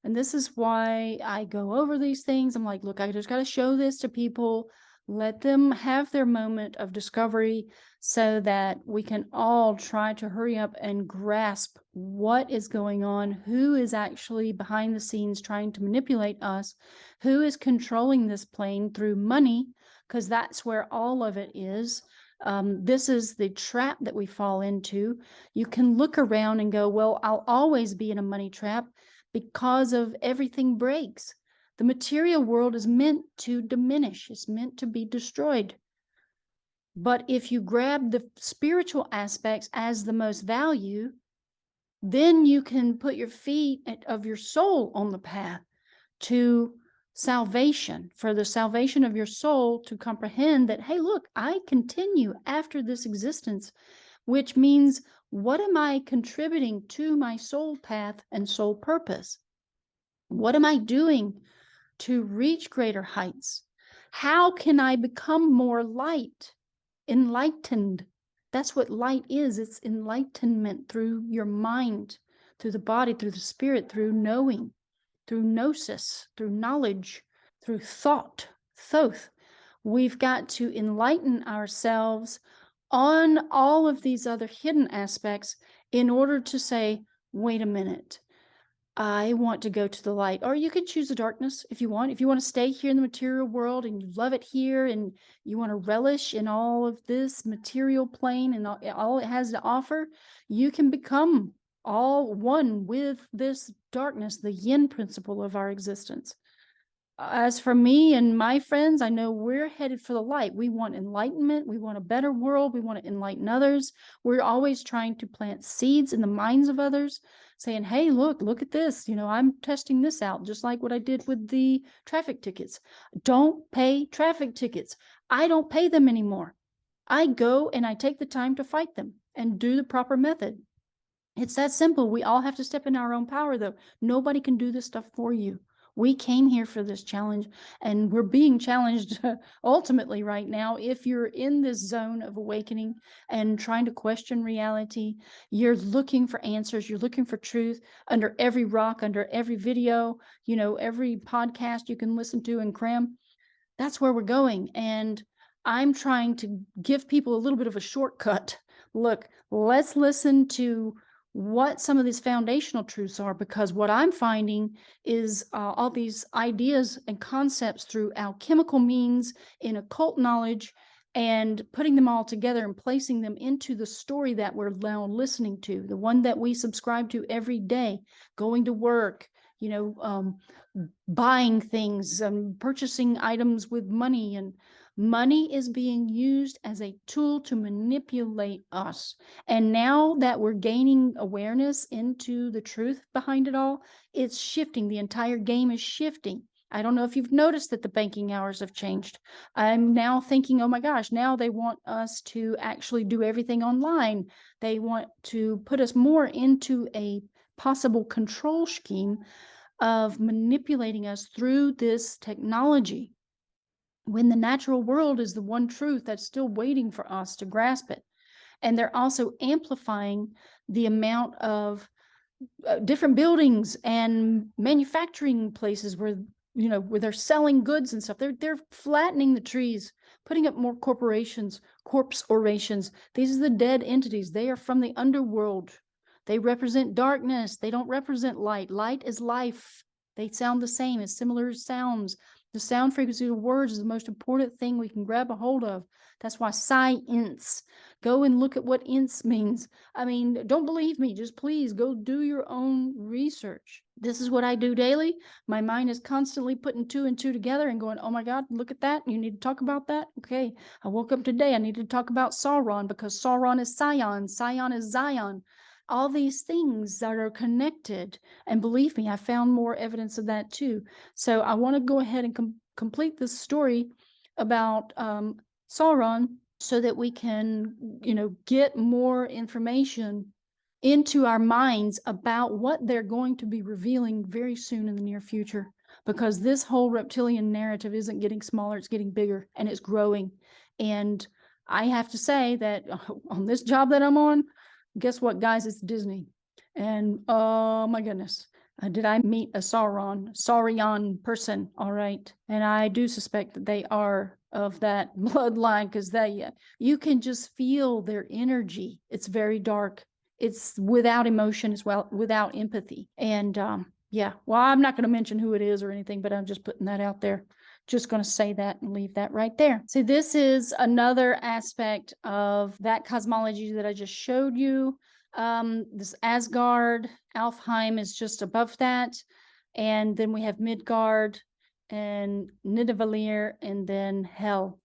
And this is why I go over these things. I'm like, look, I just got to show this to people, let them have their moment of discovery so that we can all try to hurry up and grasp what is going on, who is actually behind the scenes trying to manipulate us, who is controlling this plane through money, because that's where all of it is. This is the trap that we fall into. You can look around and go, well, I'll always be in a money trap because of everything breaks. The material world is meant to diminish. It's meant to be destroyed. But if you grab the spiritual aspects as the most value, then you can put your feet of your soul on the path to salvation, for the salvation of your soul, to comprehend that, hey, look, I continue after this existence, which means, what am I contributing to my soul path and soul purpose? What am I doing to reach greater heights? How can I become more light, enlightened? That's what light is. It's enlightenment through your mind, through the body, through the spirit, through knowing, through gnosis, through knowledge, through thought, thoth. We've got to enlighten ourselves on all of these other hidden aspects in order to say, wait a minute, I want to go to the light. Or you can choose the darkness if you want. If you want to stay here in the material world and you love it here and you want to relish in all of this material plane and all it has to offer, you can become all one with this darkness, the yin principle of our existence. As for me and my friends, I know we're headed for the light. We want enlightenment. We want a better world. We want to enlighten others. We're always trying to plant seeds in the minds of others, saying, hey, look at this. I'm testing this out, just like what I did with the traffic tickets. Don't pay traffic tickets. I don't pay them anymore. I go and I take the time to fight them and do the proper method. It's that simple. We all have to step in our own power, though. Nobody can do this stuff for you. We came here for this challenge, and we're being challenged ultimately right now. If you're in this zone of awakening and trying to question reality, you're looking for answers, you're looking for truth under every rock, under every video, every podcast you can listen to and cram. That's where we're going. And I'm trying to give people a little bit of a shortcut. Look, let's listen to what some of these foundational truths are, because what I'm finding is all these ideas and concepts through alchemical means in occult knowledge, and putting them all together and placing them into the story that we're now listening to, the one that we subscribe to every day, going to work, buying things, purchasing items with money. And money is being used as a tool to manipulate us. And now that we're gaining awareness into the truth behind it all, it's shifting. The entire game is shifting. I don't know if you've noticed that the banking hours have changed. I'm now thinking, oh my gosh, now they want us to actually do everything online. They want to put us more into a possible control scheme of manipulating us through this technology, when the natural world is the one truth that's still waiting for us to grasp it. And they're also amplifying the amount of different buildings and manufacturing places where they're selling goods and stuff. They're flattening the trees, putting up more corporations, corpse orations. These are the dead entities. They are from the underworld. They represent darkness. They don't represent light. Light is life. They sound the same, as similar sounds. The sound frequency of words is the most important thing we can grab a hold of. That's why PSY-ENCE. Go and look at what ENCE means. I mean, don't believe me. Just please go do your own research. This is what I do daily. My mind is constantly putting two and two together and going, oh my God, look at that. You need to talk about that. Okay, I woke up today. I need to talk about Sauron, because Sauron is Sion. Sion is Zion. All these things that are connected. And believe me, I found more evidence of that too. So I want to go ahead and complete this story about Sauron, so that we can, get more information into our minds about what they're going to be revealing very soon in the near future. Because this whole reptilian narrative isn't getting smaller, it's getting bigger, and it's growing. And I have to say that on this job that I'm on, guess what, guys? It's Disney. And oh my goodness, did I meet a Saurion person? All right. And I do suspect that they are of that bloodline, because you can just feel their energy. It's very dark. It's without emotion as well, without empathy. And yeah, well, I'm not going to mention who it is or anything, but I'm just putting that out there. Just going to say that and leave that right there. See, this is another aspect of that cosmology that I just showed you. This Asgard, Alfheim is just above that. And then we have Midgard and Nidavellir, and then Hell.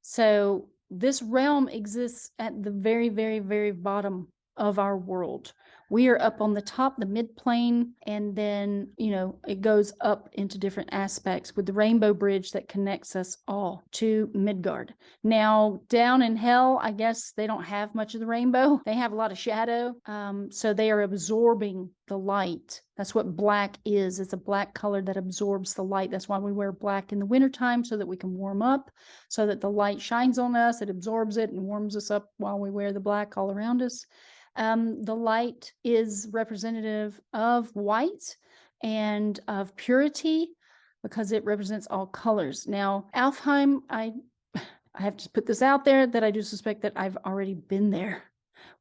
So this realm exists at the very, very, very bottom of our world. We are up on the top, the mid-plane, and then, it goes up into different aspects with the rainbow bridge that connects us all to Midgard. Now, down in Hell, I guess they don't have much of the rainbow. They have a lot of shadow, so they are absorbing the light. That's what black is. It's a black color that absorbs the light. That's why we wear black in the wintertime, so that we can warm up, so that the light shines on us, it absorbs it and warms us up while we wear the black all around us. The light is representative of white and of purity, because it represents all colors. Now, Alfheim, I have to put this out there that I do suspect that I've already been there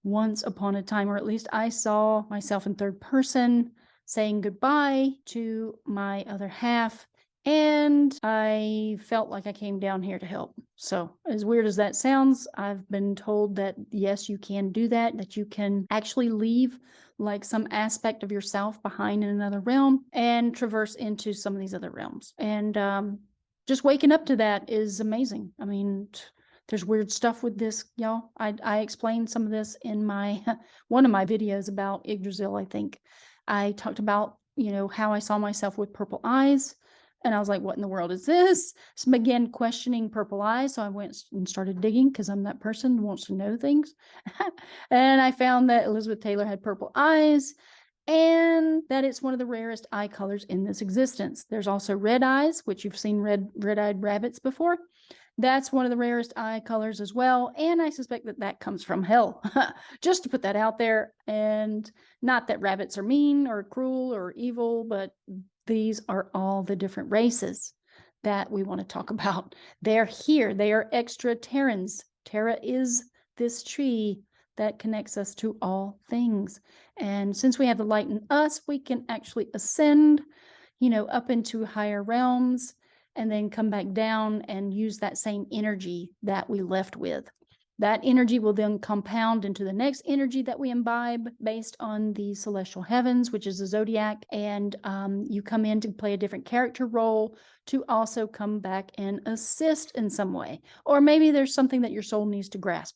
once upon a time, or at least I saw myself in third person saying goodbye to my other half. And I felt like I came down here to help. So as weird as that sounds, I've been told that yes, you can do that you can actually leave like some aspect of yourself behind in another realm and traverse into some of these other realms. And just waking up to that is amazing. I mean, there's weird stuff with this, y'all. I explained some of this in my one of my videos about Yggdrasil, I think. I talked about, how I saw myself with purple eyes. And I was like, what in the world is this? So I began questioning purple eyes. So I went and started digging, because I'm that person who wants to know things. And I found that Elizabeth Taylor had purple eyes. and that it's one of the rarest eye colors in this existence. There's also red eyes, which you've seen red-eyed rabbits before. That's one of the rarest eye colors as well, and I suspect that that comes from hell. Just to put that out there, and not that rabbits are mean or cruel or evil, but these are all the different races that we want to talk about. They're here. They are extra-terrans. Terra is this tree that connects us to all things. And since we have the light in us, we can actually ascend, up into higher realms and then come back down and use that same energy that we left with. That energy will then compound into the next energy that we imbibe based on the celestial heavens, which is the zodiac. And you come in to play a different character role to also come back and assist in some way. Or maybe there's something that your soul needs to grasp.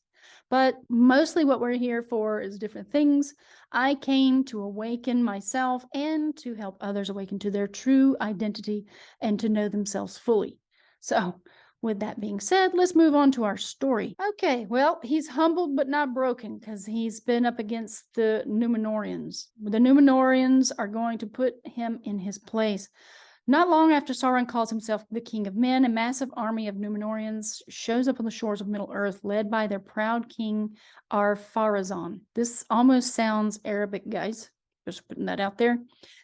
But mostly what we're here for is different things. I came to awaken myself and to help others awaken to their true identity and to know themselves fully. So with that being said, let's move on to our story. Okay, well, he's humbled but not broken because he's been up against the Numenorians. The Numenorians are going to put him in his place. Not long after Sauron calls himself the King of Men, a massive army of Numenorians shows up on the shores of Middle-earth, led by their proud king, Ar-Pharazôn. This almost sounds Arabic, guys. Just putting that out there.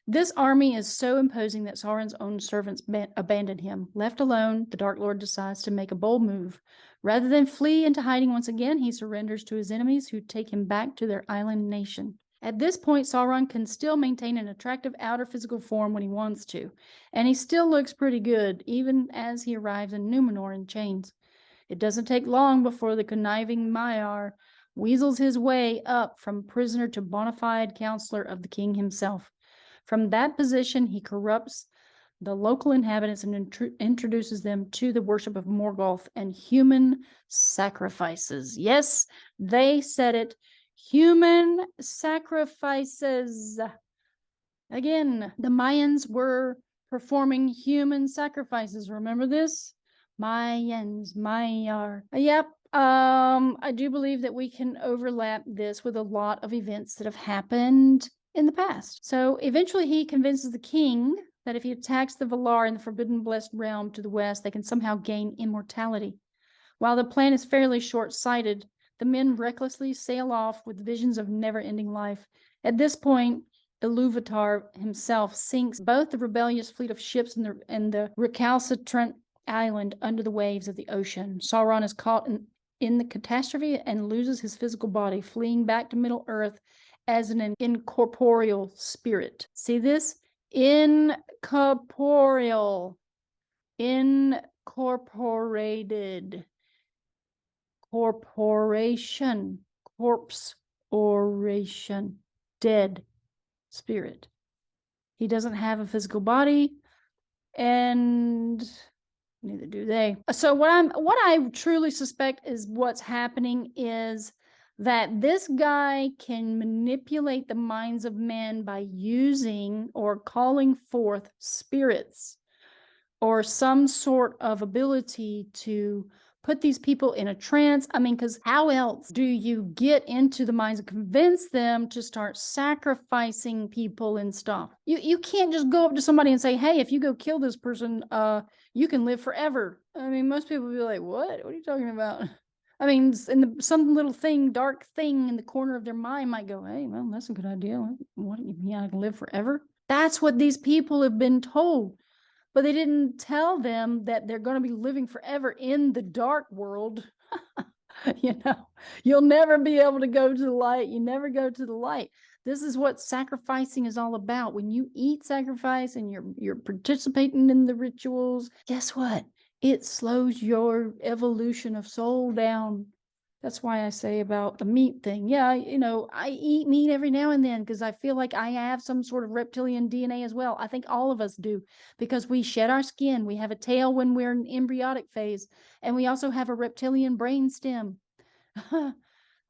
This army is so imposing that Sauron's own servants abandon him. Left alone, the Dark Lord decides to make a bold move. Rather than flee into hiding once again, he surrenders to his enemies, who take him back to their island nation. At this point, Sauron can still maintain an attractive outer physical form when he wants to, and he still looks pretty good, even as he arrives in Numenor in chains. It doesn't take long before the conniving Maiar weasels his way up from prisoner to bona fide counselor of the king himself. From that position, he corrupts the local inhabitants and introduces them to the worship of Morgoth and human sacrifices. Yes, they said it. Human sacrifices. Again, the Mayans were performing human sacrifices. Remember this? Mayans, Maiar. Yep. I do believe that we can overlap this with a lot of events that have happened in the past. So eventually he convinces the king that if he attacks the Valar in the Forbidden Blessed Realm to the west, they can somehow gain immortality. While the plan is fairly short-sighted, the men recklessly sail off with visions of never-ending life. At this point, Iluvatar himself sinks both the rebellious fleet of ships and the recalcitrant island under the waves of the ocean. Sauron is caught in the catastrophe and loses his physical body, fleeing back to Middle-earth as an incorporeal spirit. See this? Incorporeal. Incorporated. Corporation, corpse oration, dead spirit. He doesn't have a physical body, and neither do they. So what I truly suspect is what's happening is that this guy can manipulate the minds of men by using or calling forth spirits or some sort of ability to put these people in a trance. I mean, because how else do you get into the minds and convince them to start sacrificing people and stuff? You can't just go up to somebody and say, hey, if you go kill this person, you can live forever. I mean, most people will be like, what? What are you talking about? I mean, some little thing, dark thing in the corner of their mind might go, hey, well, that's a good idea. What, you mean I can live forever? That's what these people have been told. But they didn't tell them that they're going to be living forever in the dark world. You'll never be able to go to the light. You never go to the light. This is what sacrificing is all about. When you eat sacrifice and you're participating in the rituals, guess what? It slows your evolution of soul down. That's why I say about the meat thing. Yeah, I eat meat every now and then because I feel like I have some sort of reptilian DNA as well. I think all of us do because we shed our skin. We have a tail when we're in embryonic phase, and we also have a reptilian brain stem.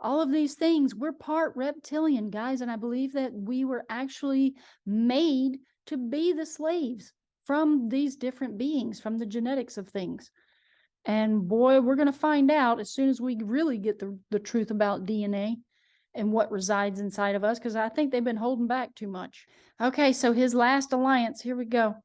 All of these things, we're part reptilian, guys, and I believe that we were actually made to be the slaves from these different beings, from the genetics of things. And boy, we're going to find out as soon as we really get the truth about DNA and what resides inside of us, because I think they've been holding back too much. Okay, so his last alliance, here we go.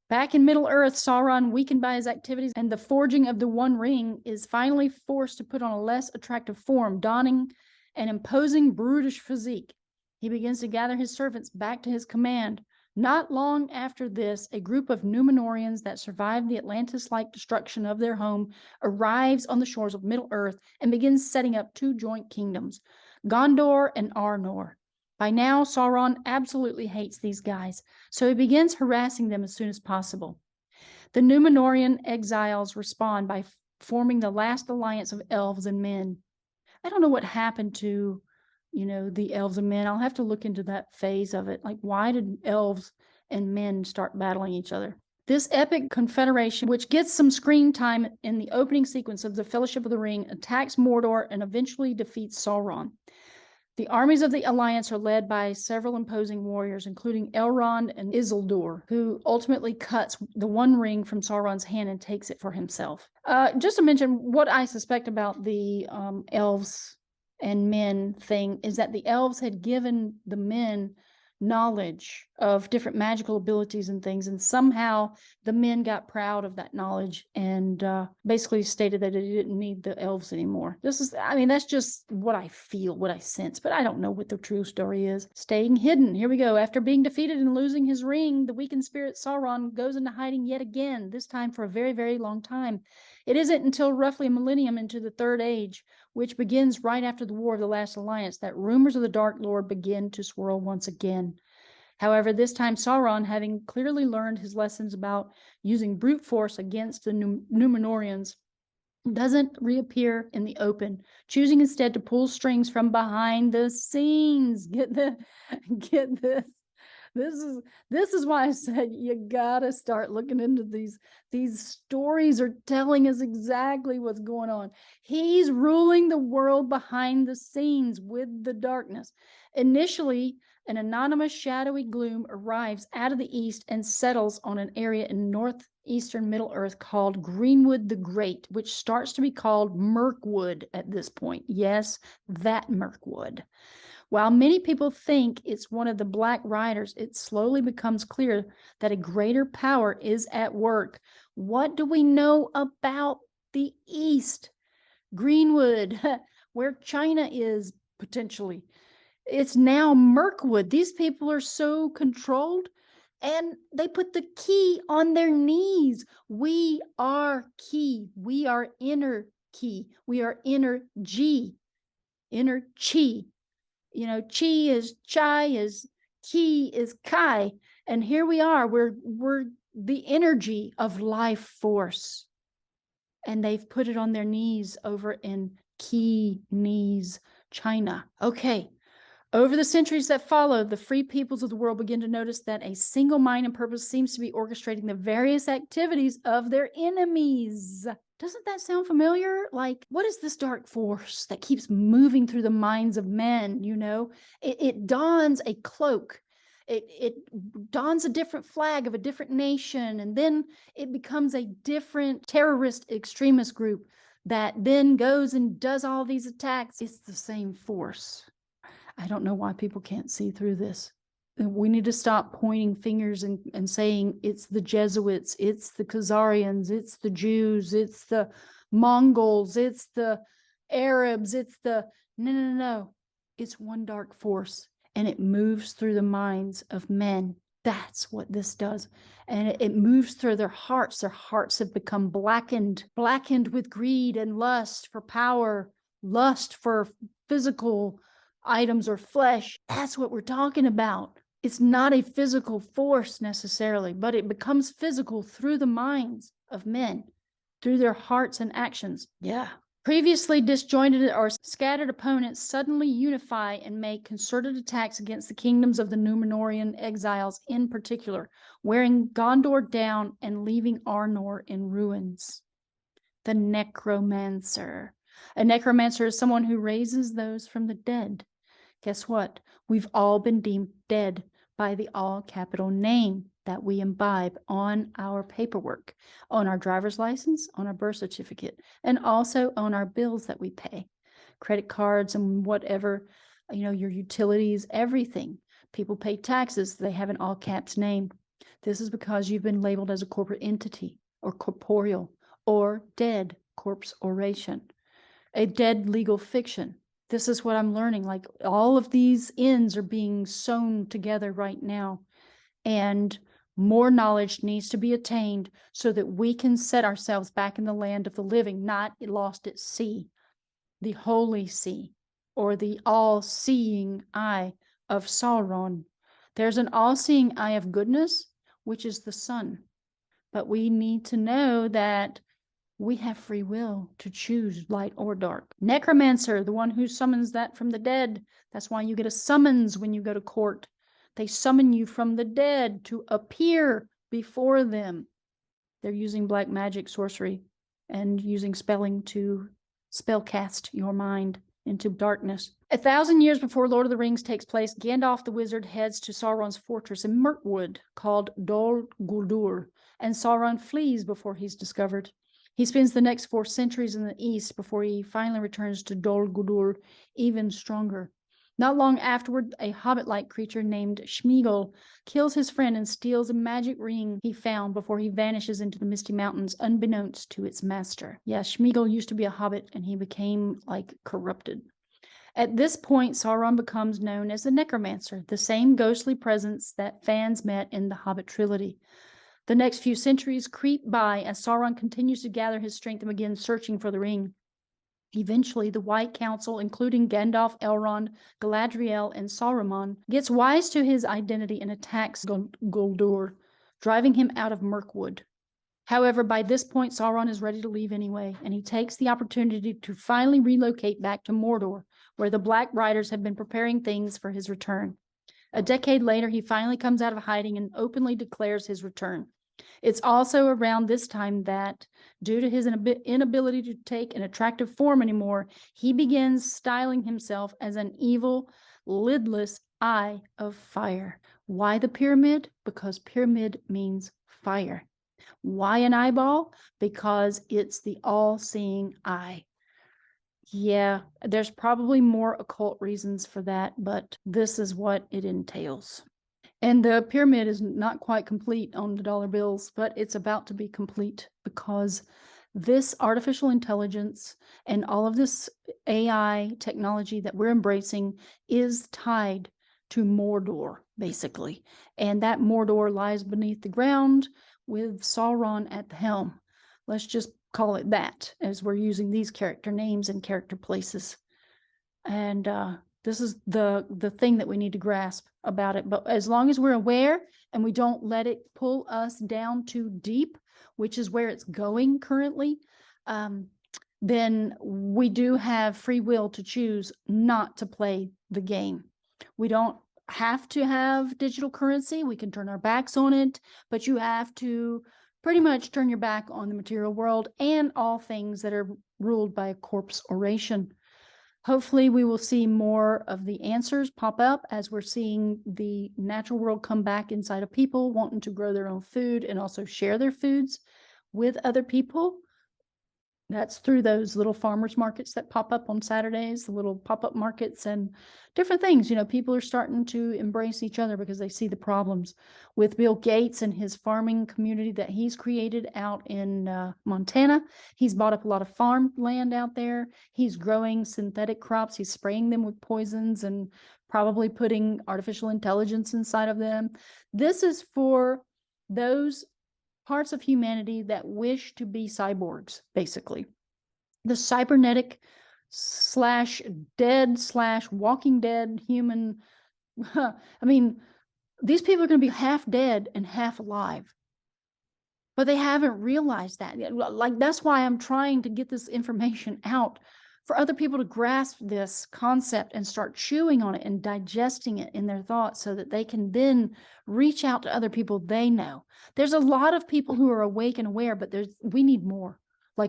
Back in Middle Earth, Sauron, weakened by his activities and the forging of the One Ring, is finally forced to put on a less attractive form, donning an imposing, brutish physique. He begins to gather his servants back to his command. Not long after this, a group of Númenóreans that survived the Atlantis-like destruction of their home arrives on the shores of Middle Earth and begins setting up two joint kingdoms, Gondor and Arnor. By now, Sauron absolutely hates these guys, so he begins harassing them as soon as possible. The Númenórean exiles respond by forming the last alliance of elves and men. I don't know what happened to, the elves and men. I'll have to look into that phase of it. Like, why did elves and men start battling each other? This epic confederation, which gets some screen time in the opening sequence of the Fellowship of the Ring, attacks Mordor and eventually defeats Sauron. The armies of the Alliance are led by several imposing warriors, including Elrond and Isildur, who ultimately cuts the One Ring from Sauron's hand and takes it for himself. Just to mention, what I suspect about the elves and men thing is that the elves had given the men knowledge of different magical abilities and things, and somehow the men got proud of that knowledge and basically stated that they didn't need the elves anymore. That's just what I feel, what I sense, but I don't know what the true story is. Staying hidden, here we go. After being defeated and losing his ring, the weakened spirit Sauron goes into hiding yet again, this time for a very, very long time. It isn't until roughly a millennium into the Third Age, which begins right after the War of the Last Alliance, that rumors of the Dark Lord begin to swirl once again. However, this time Sauron, having clearly learned his lessons about using brute force against the Númenóreans, doesn't reappear in the open, choosing instead to pull strings from behind the scenes. Get this. This is why I said you gotta start looking into these. These stories are telling us exactly what's going on. He's ruling the world behind the scenes with the darkness. Initially, an anonymous shadowy gloom arrives out of the east and settles on an area in northeastern Middle-earth called Greenwood the Great, which starts to be called Mirkwood at this point. Yes, that Mirkwood. While many people think it's one of the Black Riders, it slowly becomes clear that a greater power is at work. What do we know about the East? Greenwood, where China is potentially. It's now Mirkwood. These people are so controlled, and they put the key on their knees. We are key. We are inner key. We are inner G, inner chi. Chi is chai, is ki is kai. And here we are. We're the energy of life force. And they've put it on their knees over in Ki knees, China. Okay. Over the centuries that follow, the free peoples of the world begin to notice that a single mind and purpose seems to be orchestrating the various activities of their enemies. Doesn't that sound familiar? Like, what is this dark force that keeps moving through the minds of men? It dons a cloak. It dons a different flag of a different nation, and then it becomes a different terrorist extremist group that then goes and does all these attacks. It's the same force. I don't know why people can't see through this. We need to stop pointing fingers and saying it's the Jesuits, it's the Khazarians, it's the Jews, it's the Mongols, it's the Arabs, it's the... No. It's one dark force, and it moves through the minds of men. That's what this does. And it moves through their hearts. Their hearts have become blackened with greed and lust for power, lust for physical items or flesh. That's what we're talking about. It's not a physical force necessarily, but it becomes physical through the minds of men, through their hearts and actions. Yeah. Previously disjointed or scattered opponents suddenly unify and make concerted attacks against the kingdoms of the Númenórean exiles in particular, wearing Gondor down and leaving Arnor in ruins. The necromancer. A necromancer is someone who raises those from the dead. Guess what? We've all been deemed dead by the all-capital name that we imbibe on our paperwork, on our driver's license, on our birth certificate, and also on our bills that we pay. credit cards and whatever, your utilities, everything. People pay taxes. They have an all caps name. This is because you've been labeled as a corporate entity or corporeal or dead, corpse oration, a dead legal fiction. This is what I'm learning. Like all of these ends are being sewn together right now. And more knowledge needs to be attained so that we can set ourselves back in the land of the living, not lost at sea, the holy sea, or the all-seeing eye of Sauron. There's an all-seeing eye of goodness, which is the sun. But we need to know that we have free will to choose light or dark. Necromancer, the one who summons that from the dead. That's why you get a summons when you go to court. They summon you from the dead to appear before them. They're using black magic, sorcery, and using spelling to spellcast your mind into darkness. 1,000 years before Lord of the Rings takes place, Gandalf the wizard heads to Sauron's fortress in Mirkwood called Dol Guldur, and Sauron flees before he's discovered. He spends the next 4 centuries in the east before he finally returns to Dol Guldur, even stronger. Not long afterward, a hobbit-like creature named Sméagol kills his friend and steals a magic ring he found before he vanishes into the Misty Mountains, unbeknownst to its master. Yeah, Sméagol used to be a hobbit, and he became, corrupted. At this point, Sauron becomes known as the Necromancer, the same ghostly presence that fans met in the Hobbit trilogy. The next few centuries creep by as Sauron continues to gather his strength and begins searching for the ring. Eventually, the White Council, including Gandalf, Elrond, Galadriel, and Saruman, gets wise to his identity and attacks Guldur, driving him out of Mirkwood. However, by this point, Sauron is ready to leave anyway, and he takes the opportunity to finally relocate back to Mordor, where the Black Riders have been preparing things for his return. A decade later, he finally comes out of hiding and openly declares his return. It's also around this time that, due to his inability to take an attractive form anymore, he begins styling himself as an evil, lidless eye of fire. Why the pyramid? Because pyramid means fire. Why an eyeball? Because it's the all-seeing eye. Yeah, there's probably more occult reasons for that, but this is what it entails. And the pyramid is not quite complete on the dollar bills, but it's about to be complete because this artificial intelligence and all of this AI technology that we're embracing is tied to Mordor, basically. And that Mordor lies beneath the ground with Sauron at the helm. Let's just call it that, as we're using these character names and character places. And this is the thing that we need to grasp about it. But as long as we're aware and we don't let it pull us down too deep, which is where it's going currently, then we do have free will to choose not to play the game. We don't have to have digital currency. We can turn our backs on it, but you have to pretty much turn your back on the material world and all things that are ruled by a corpse oration. Hopefully, we will see more of the answers pop up as we're seeing the natural world come back inside of people wanting to grow their own food and also share their foods with other people. That's through those little farmers markets that pop up on Saturdays, the little pop-up markets and different things. People are starting to embrace each other because they see the problems. With Bill Gates and his farming community that he's created out in Montana, he's bought up a lot of farmland out there. He's growing synthetic crops. He's spraying them with poisons and probably putting artificial intelligence inside of them. This is for those parts of humanity that wish to be cyborgs, basically. The cybernetic / walking dead human. I mean, these people are going to be half dead and half alive. But they haven't realized that yet. That's why I'm trying to get this information out for other people to grasp this concept and start chewing on it and digesting it in their thoughts so that they can then reach out to other people they know. There's a lot of people who are awake and aware, but we need more.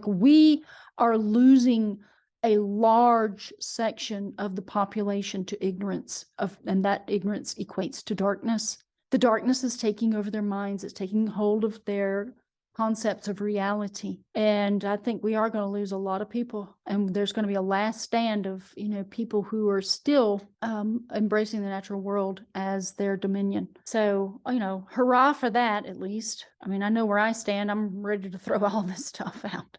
We are losing a large section of the population to ignorance, and that ignorance equates to darkness. The darkness is taking over their minds. It's taking hold of their concepts of reality. And I think we are going to lose a lot of people. And there's going to be a last stand of, people who are still embracing the natural world as their dominion. So, hurrah for that, at least. I mean, I know where I stand. I'm ready to throw all this stuff out.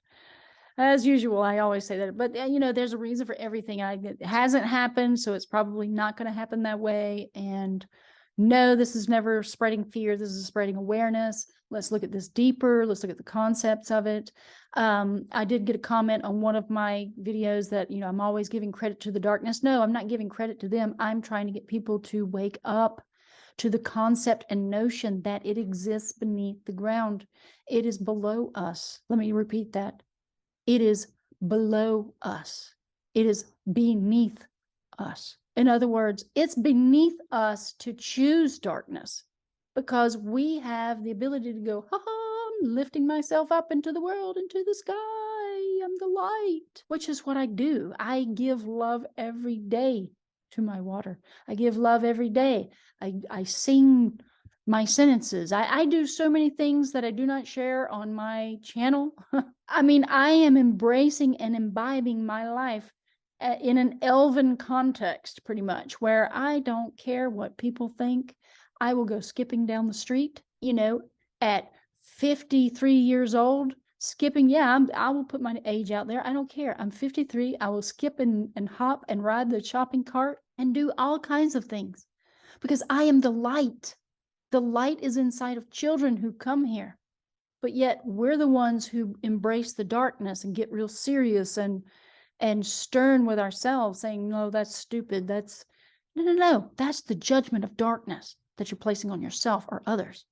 As usual, I always say that, but there's a reason for everything. It hasn't happened, so it's probably not going to happen that way. And no, this is never spreading fear. This is spreading awareness. Let's look at this deeper. Let's look at the concepts of it. I did get a comment on one of my videos that, I'm always giving credit to the darkness. No, I'm not giving credit to them. I'm trying to get people to wake up to the concept and notion that it exists beneath the ground. It is below us. Let me repeat that. It is below us. It is beneath us. In other words, it's beneath us to choose darkness because we have the ability to go, I'm lifting myself up into the world, into the sky. I'm the light, which is what I do. I give love every day to my water. I give love every day. I sing my sentences. I do so many things that I do not share on my channel. I mean, I am embracing and imbibing my life in an elven context, pretty much, where I don't care what people think. I will go skipping down the street, at 53 years old, skipping. Yeah, I will put my age out there. I don't care. I'm 53. I will skip and hop and ride the shopping cart and do all kinds of things because I am the light. The light is inside of children who come here, but yet we're the ones who embrace the darkness and get real serious and stern with ourselves, saying, no, that's stupid. No. That's the judgment of darkness that you're placing on yourself or others.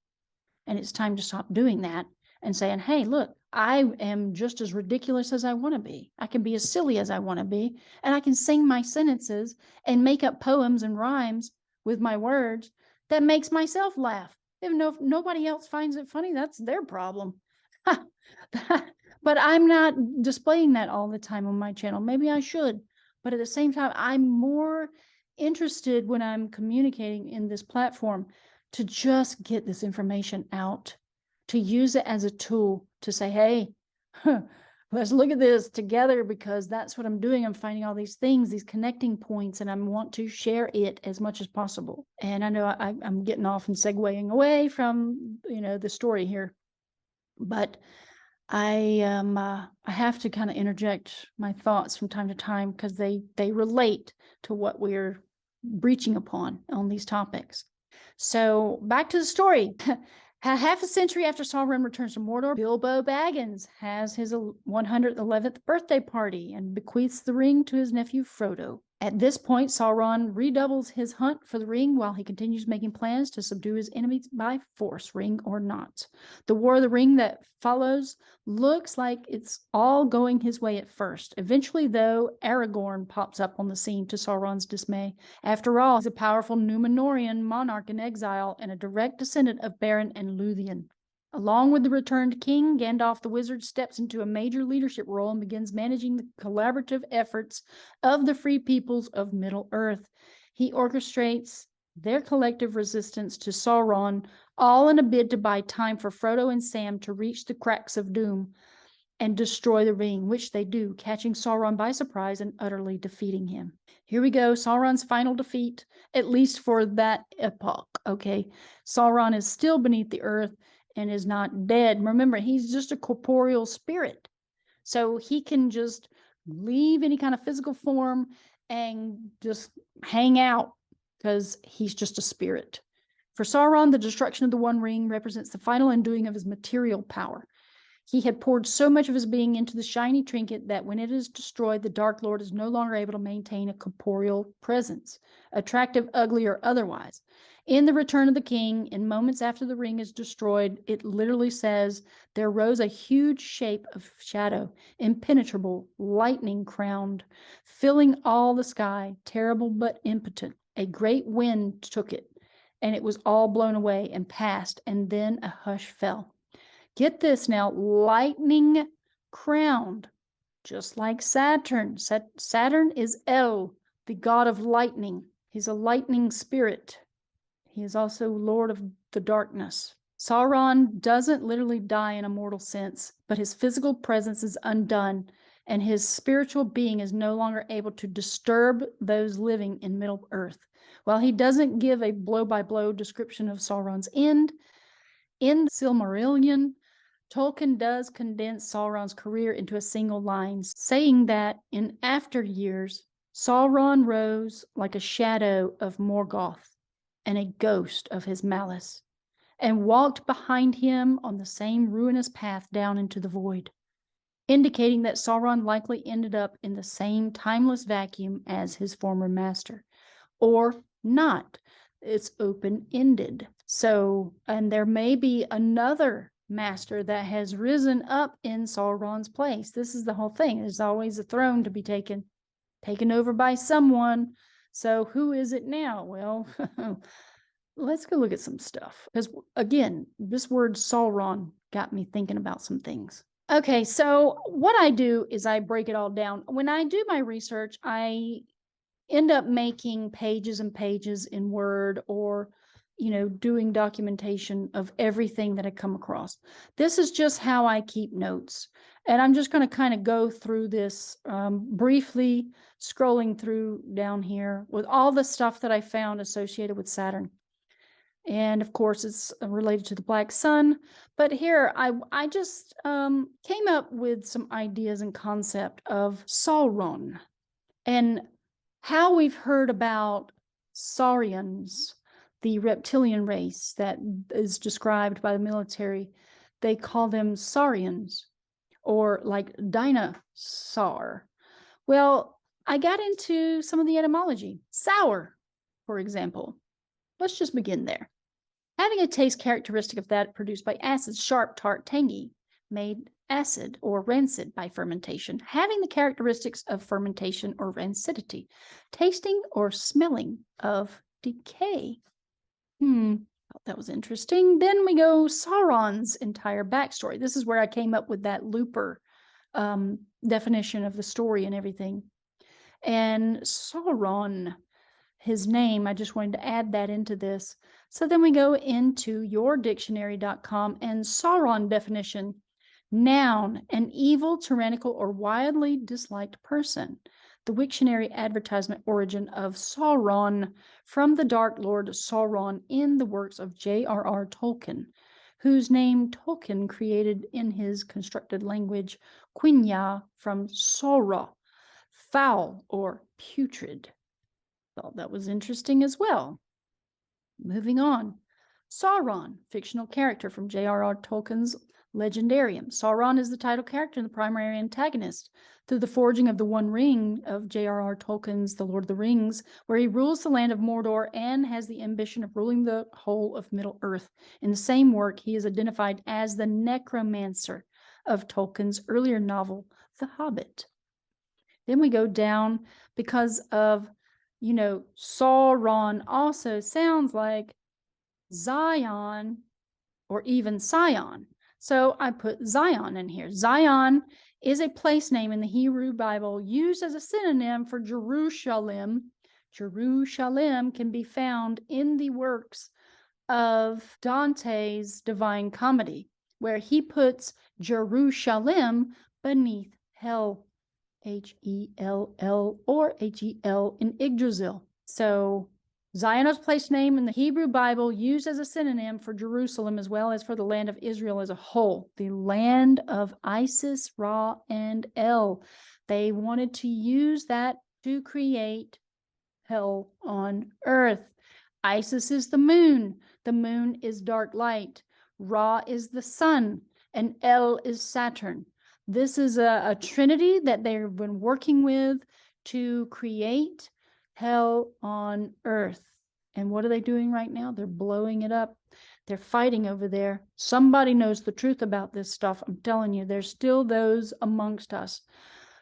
And it's time to stop doing that and saying, hey, look, I am just as ridiculous as I want to be. I can be as silly as I want to be. And I can sing my sentences and make up poems and rhymes with my words that makes myself laugh. Even though if nobody else finds it funny, that's their problem. But I'm not displaying that all the time on my channel. Maybe I should. But at the same time, I'm more interested when I'm communicating in this platform to just get this information out, to use it as a tool to say, hey, let's look at this together because that's what I'm doing. I'm finding all these things, these connecting points, and I want to share it as much as possible. And I know I'm getting off and segueing away from, the story here, but I have to kind of interject my thoughts from time to time because they relate to what we're breaching upon on these topics. So back to the story. Half a century after Sauron returns to Mordor, Bilbo Baggins has his 111th birthday party and bequeaths the ring to his nephew Frodo. At this point, Sauron redoubles his hunt for the ring while he continues making plans to subdue his enemies by force, ring or not. The War of the Ring that follows looks like it's all going his way at first. Eventually, though, Aragorn pops up on the scene to Sauron's dismay. After all, he's a powerful Númenórean monarch in exile and a direct descendant of Beren and Lúthien. Along with the returned king, Gandalf the Wizard steps into a major leadership role and begins managing the collaborative efforts of the free peoples of Middle-earth. He orchestrates their collective resistance to Sauron, all in a bid to buy time for Frodo and Sam to reach the cracks of doom and destroy the ring, which they do, catching Sauron by surprise and utterly defeating him. Here we go, Sauron's final defeat, at least for that epoch, okay? Sauron is still beneath the earth and is not dead. Remember, he's just a corporeal spirit. So he can just leave any kind of physical form and just hang out because he's just a spirit. For Sauron, the destruction of the One Ring represents the final undoing of his material power. He had poured so much of his being into the shiny trinket that when it is destroyed, the Dark Lord is no longer able to maintain a corporeal presence, attractive, ugly, or otherwise. In The Return of the King, in moments after the ring is destroyed, it literally says, there rose a huge shape of shadow, impenetrable, lightning-crowned, filling all the sky, terrible but impotent. A great wind took it, and it was all blown away and passed, and then a hush fell. Get this now, lightning crowned, just like Saturn. Saturn is El, the god of lightning. He's a lightning spirit. He is also Lord of the darkness. Sauron doesn't literally die in a mortal sense, but his physical presence is undone, and his spiritual being is no longer able to disturb those living in Middle Earth. While he doesn't give a blow-by-blow description of Sauron's end, in the Silmarillion, Tolkien does condense Sauron's career into a single line, saying that in after years, Sauron rose like a shadow of Morgoth and a ghost of his malice, and walked behind him on the same ruinous path down into the void, indicating that Sauron likely ended up in the same timeless vacuum as his former master, or not. It's open-ended. So, and there may be another master that has risen up in Sauron's place. This is the whole thing. There's always a throne to be taken over by someone. So who is it now? Well, let's go look at some stuff. Because again, this word Sauron got me thinking about some things. Okay, so what I do is I break it all down. When I do my research, I end up making pages and pages in Word, or doing documentation of everything that I come across. This is just how I keep notes. And I'm just going to kind of go through this briefly, scrolling through down here with all the stuff that I found associated with Saturn. And of course, it's related to the Black Sun. But here, I just came up with some ideas and concept of Sauron and how we've heard about Saurians, the reptilian race that is described by the military. They call them Saurians, or like dinosaur. Well, I got into some of the etymology. Sour, for example. Let's just begin there. Having a taste characteristic of that produced by acid, sharp, tart, tangy, made acid or rancid by fermentation, having the characteristics of fermentation or rancidity, tasting or smelling of decay. That was interesting. Then we go Sauron's entire backstory. This is where I came up with that looper definition of the story and everything. And Sauron, his name, I just wanted to add that into this. So then we go into yourdictionary.com and Sauron definition. Noun, an evil, tyrannical, or wildly disliked person. The Wiktionary advertisement origin of Sauron from the Dark Lord Sauron in the works of J.R.R. Tolkien, whose name Tolkien created in his constructed language Quenya from Saura, foul or putrid. Thought that was interesting as well. Moving on. Sauron, fictional character from J.R.R. Tolkien's Legendarium. Sauron is the title character and the primary antagonist. Through the forging of the One Ring of J.R.R. Tolkien's The Lord of the Rings, where he rules the land of Mordor and has the ambition of ruling the whole of Middle-earth. In the same work, he is identified as the necromancer of Tolkien's earlier novel, The Hobbit. Then we go down because of, Sauron also sounds like Zion or even Sion. So I put Zion in here. Zion is a place name in the Hebrew Bible used as a synonym for Jerusalem. Jerusalem can be found in the works of Dante's Divine Comedy, where he puts Jerusalem beneath hell, H-E-L-L or H-E-L in Yggdrasil. So Zion is a place name in the Hebrew Bible used as a synonym for Jerusalem as well as for the land of Israel as a whole, the land of Isis, Ra, and El. They wanted to use that to create hell on earth. Isis is the moon. The moon is dark light. Ra is the sun, and El is Saturn. This is a trinity that they've been working with to create hell on earth. And what are they doing right now? They're blowing it up. They're fighting over there. Somebody knows the truth about this stuff. I'm telling you, there's still those amongst us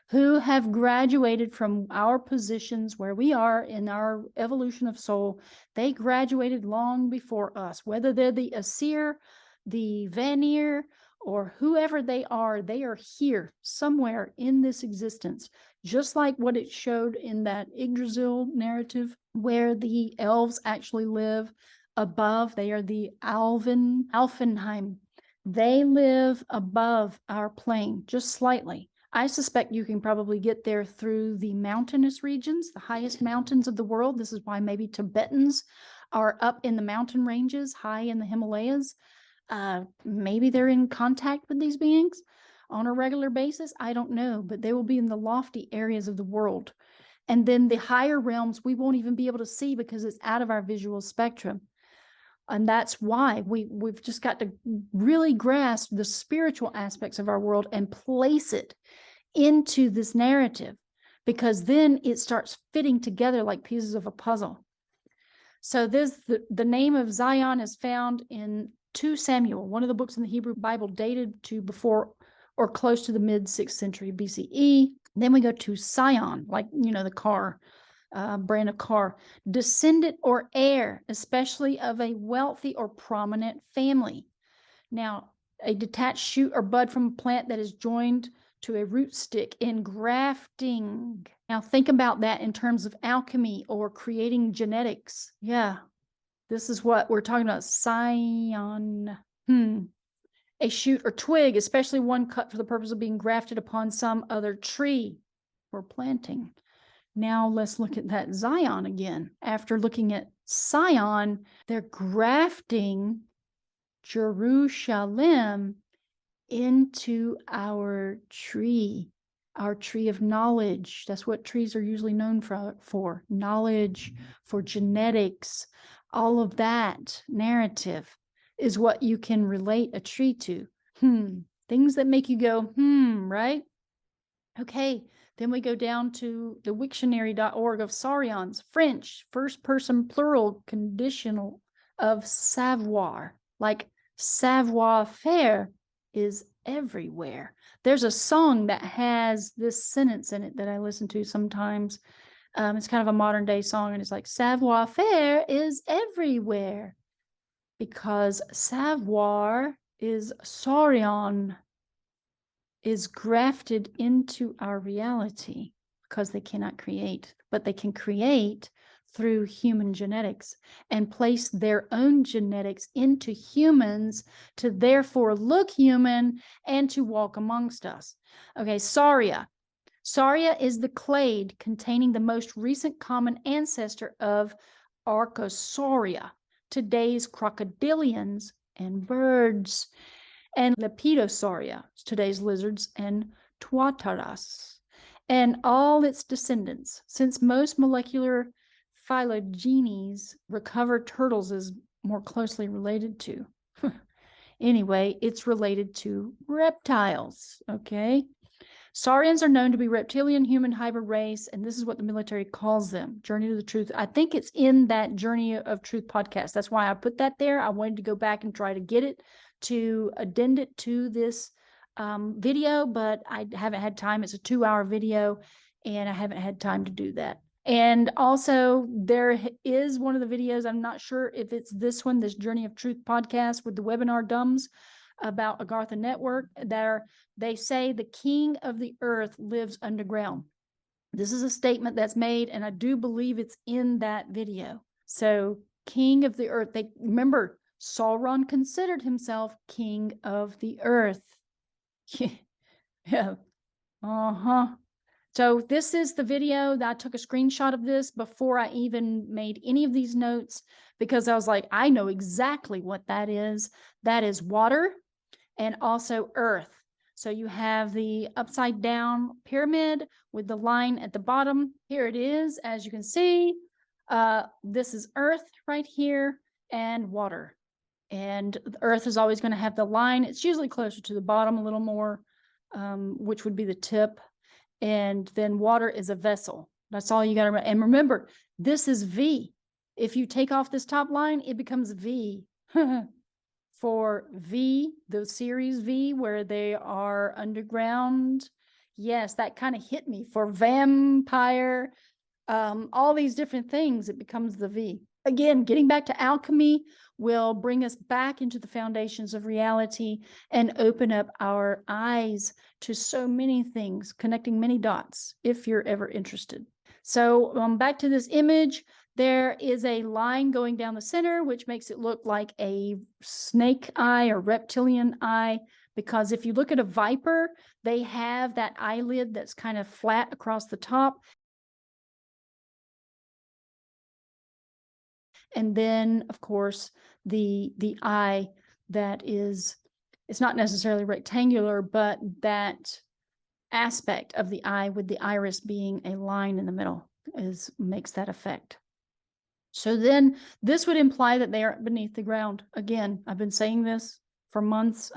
who have graduated from our positions where we are in our evolution of soul. They graduated long before us, whether they're the Asir, the Vanir, or whoever they are here somewhere in this existence. Just like what it showed in that Yggdrasil narrative, where the elves actually live above. They are the Alfenheim. They live above our plane, just slightly. I suspect you can probably get there through the mountainous regions, the highest mountains of the world. This is why maybe Tibetans are up in the mountain ranges, high in the Himalayas. Maybe they're in contact with these beings on a regular basis. I don't know, but they will be in the lofty areas of the world. And then the higher realms, we won't even be able to see because it's out of our visual spectrum. And that's why we've just got to really grasp the spiritual aspects of our world and place it into this narrative, because then it starts fitting together like pieces of a puzzle. So the name of Zion is found in 2 Samuel, one of the books in the Hebrew Bible dated to before or close to the mid 6th century BCE. Then we go to Sion, like, the car, brand of car, descendant or heir, especially of a wealthy or prominent family. Now, a detached shoot or bud from a plant that is joined to a root stick in grafting. Now, think about that in terms of alchemy or creating genetics. Yeah, this is what we're talking about. Scion. A shoot or twig, especially one cut for the purpose of being grafted upon some other tree or planting. Now let's look at that Zion again. After looking at Sion, they're grafting Jerusalem into our tree of knowledge. That's what trees are usually known for knowledge, for genetics. All of that narrative is what you can relate a tree to. Things that make you go, right? Okay, then we go down to the Wiktionary.org of Saurians, French, first person plural conditional of savoir, like savoir-faire is everywhere. There's a song that has this sentence in it that I listen to sometimes. It's kind of a modern day song, and it's like, savoir-faire is everywhere. Because savoir is Saurion, is grafted into our reality, because they cannot create, but they can create through human genetics and place their own genetics into humans to therefore look human and to walk amongst us. Okay, Sauria. Sauria is the clade containing the most recent common ancestor of Archosauria, today's crocodilians and birds, and Lepidosauria, today's lizards and tuataras, and all its descendants. Since most molecular phylogenies recover turtles is more closely related to. Anyway, it's related to reptiles, okay? Saurians are known to be reptilian human hybrid race, and this is what the military calls them, Journey to the Truth. I think it's in that Journey of Truth podcast. That's why I put that there. I wanted to go back and try to get it to addend it to this video, but I haven't had time. It's a 2-hour video, and I haven't had time to do that. And also, there is one of the videos, I'm not sure if it's this one, this Journey of Truth podcast with the webinar dumbs, about Agartha Network. They say the king of the earth lives underground. This is a statement that's made, and I do believe it's in that video. So, king of the earth. They remember Sauron considered himself king of the earth. Yeah. So this is the video that I took a screenshot of this before I even made any of these notes, because I was like, I know exactly what that is. That is water and also earth. So you have the upside down pyramid with the line at the bottom. Here it is, as you can see. This is earth right here and water. And the earth is always going to have the line. It's usually closer to the bottom a little more, which would be the tip. And then water is a vessel. That's all you got to remember. And remember, this is V. If you take off this top line, it becomes V. For V, the series V, where they are underground. Yes, that kind of hit me. For vampire, all these different things, it becomes the V. Again, getting back to alchemy will bring us back into the foundations of reality and open up our eyes to so many things, connecting many dots, if you're ever interested. So back to this image. There is a line going down the center, which makes it look like a snake eye or reptilian eye, because if you look at a viper, they have that eyelid that's kind of flat across the top. And then, of course, the eye that is, it's not necessarily rectangular, but that aspect of the eye with the iris being a line in the middle makes that effect. So then this would imply that they are beneath the ground. Again, I've been saying this for months,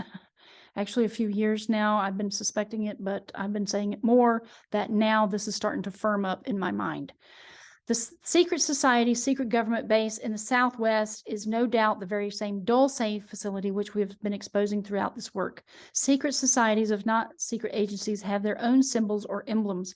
actually a few years now. I've been suspecting it, but I've been saying it more, that now this is starting to firm up in my mind. The secret society, secret government base in the Southwest is no doubt the very same Dulce facility which we have been exposing throughout this work. Secret societies, if not secret agencies, have their own symbols or emblems.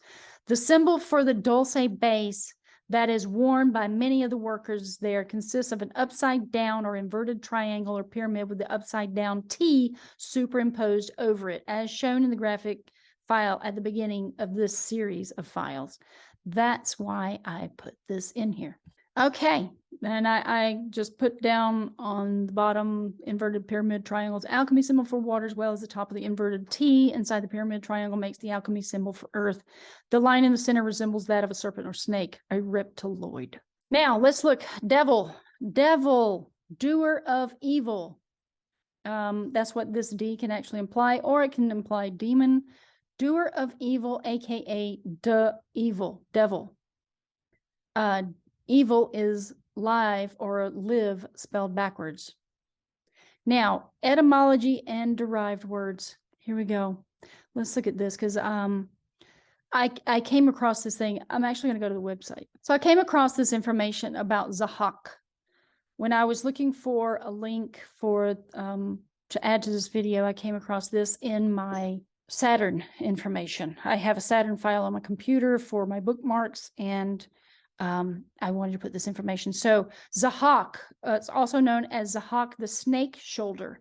The symbol for the Dulce base that is worn by many of the workers there consists of an upside down or inverted triangle or pyramid with the upside down T superimposed over it, as shown in the graphic file at the beginning of this series of files. That's why I put this in here. Okay, and I just put down on the bottom inverted pyramid triangles, alchemy symbol for water, as well as the top of the inverted T inside the pyramid triangle makes the alchemy symbol for earth. The line in the center resembles that of a serpent or snake, a reptiloid. Now let's look. Devil, doer of evil. That's what this D can actually imply, or it can imply demon. Doer of evil, aka evil, devil. Evil is live or live spelled backwards. Now, etymology and derived words. Here we go. Let's look at this, because I came across this thing. I'm actually going to go to the website. So I came across this information about Zahak. When I was looking for a link for to add to this video, I came across this in my Saturn information. I have a Saturn file on my computer for my bookmarks, and I wanted to put this information. So Zahak, it's also known as Zahak the snake shoulder.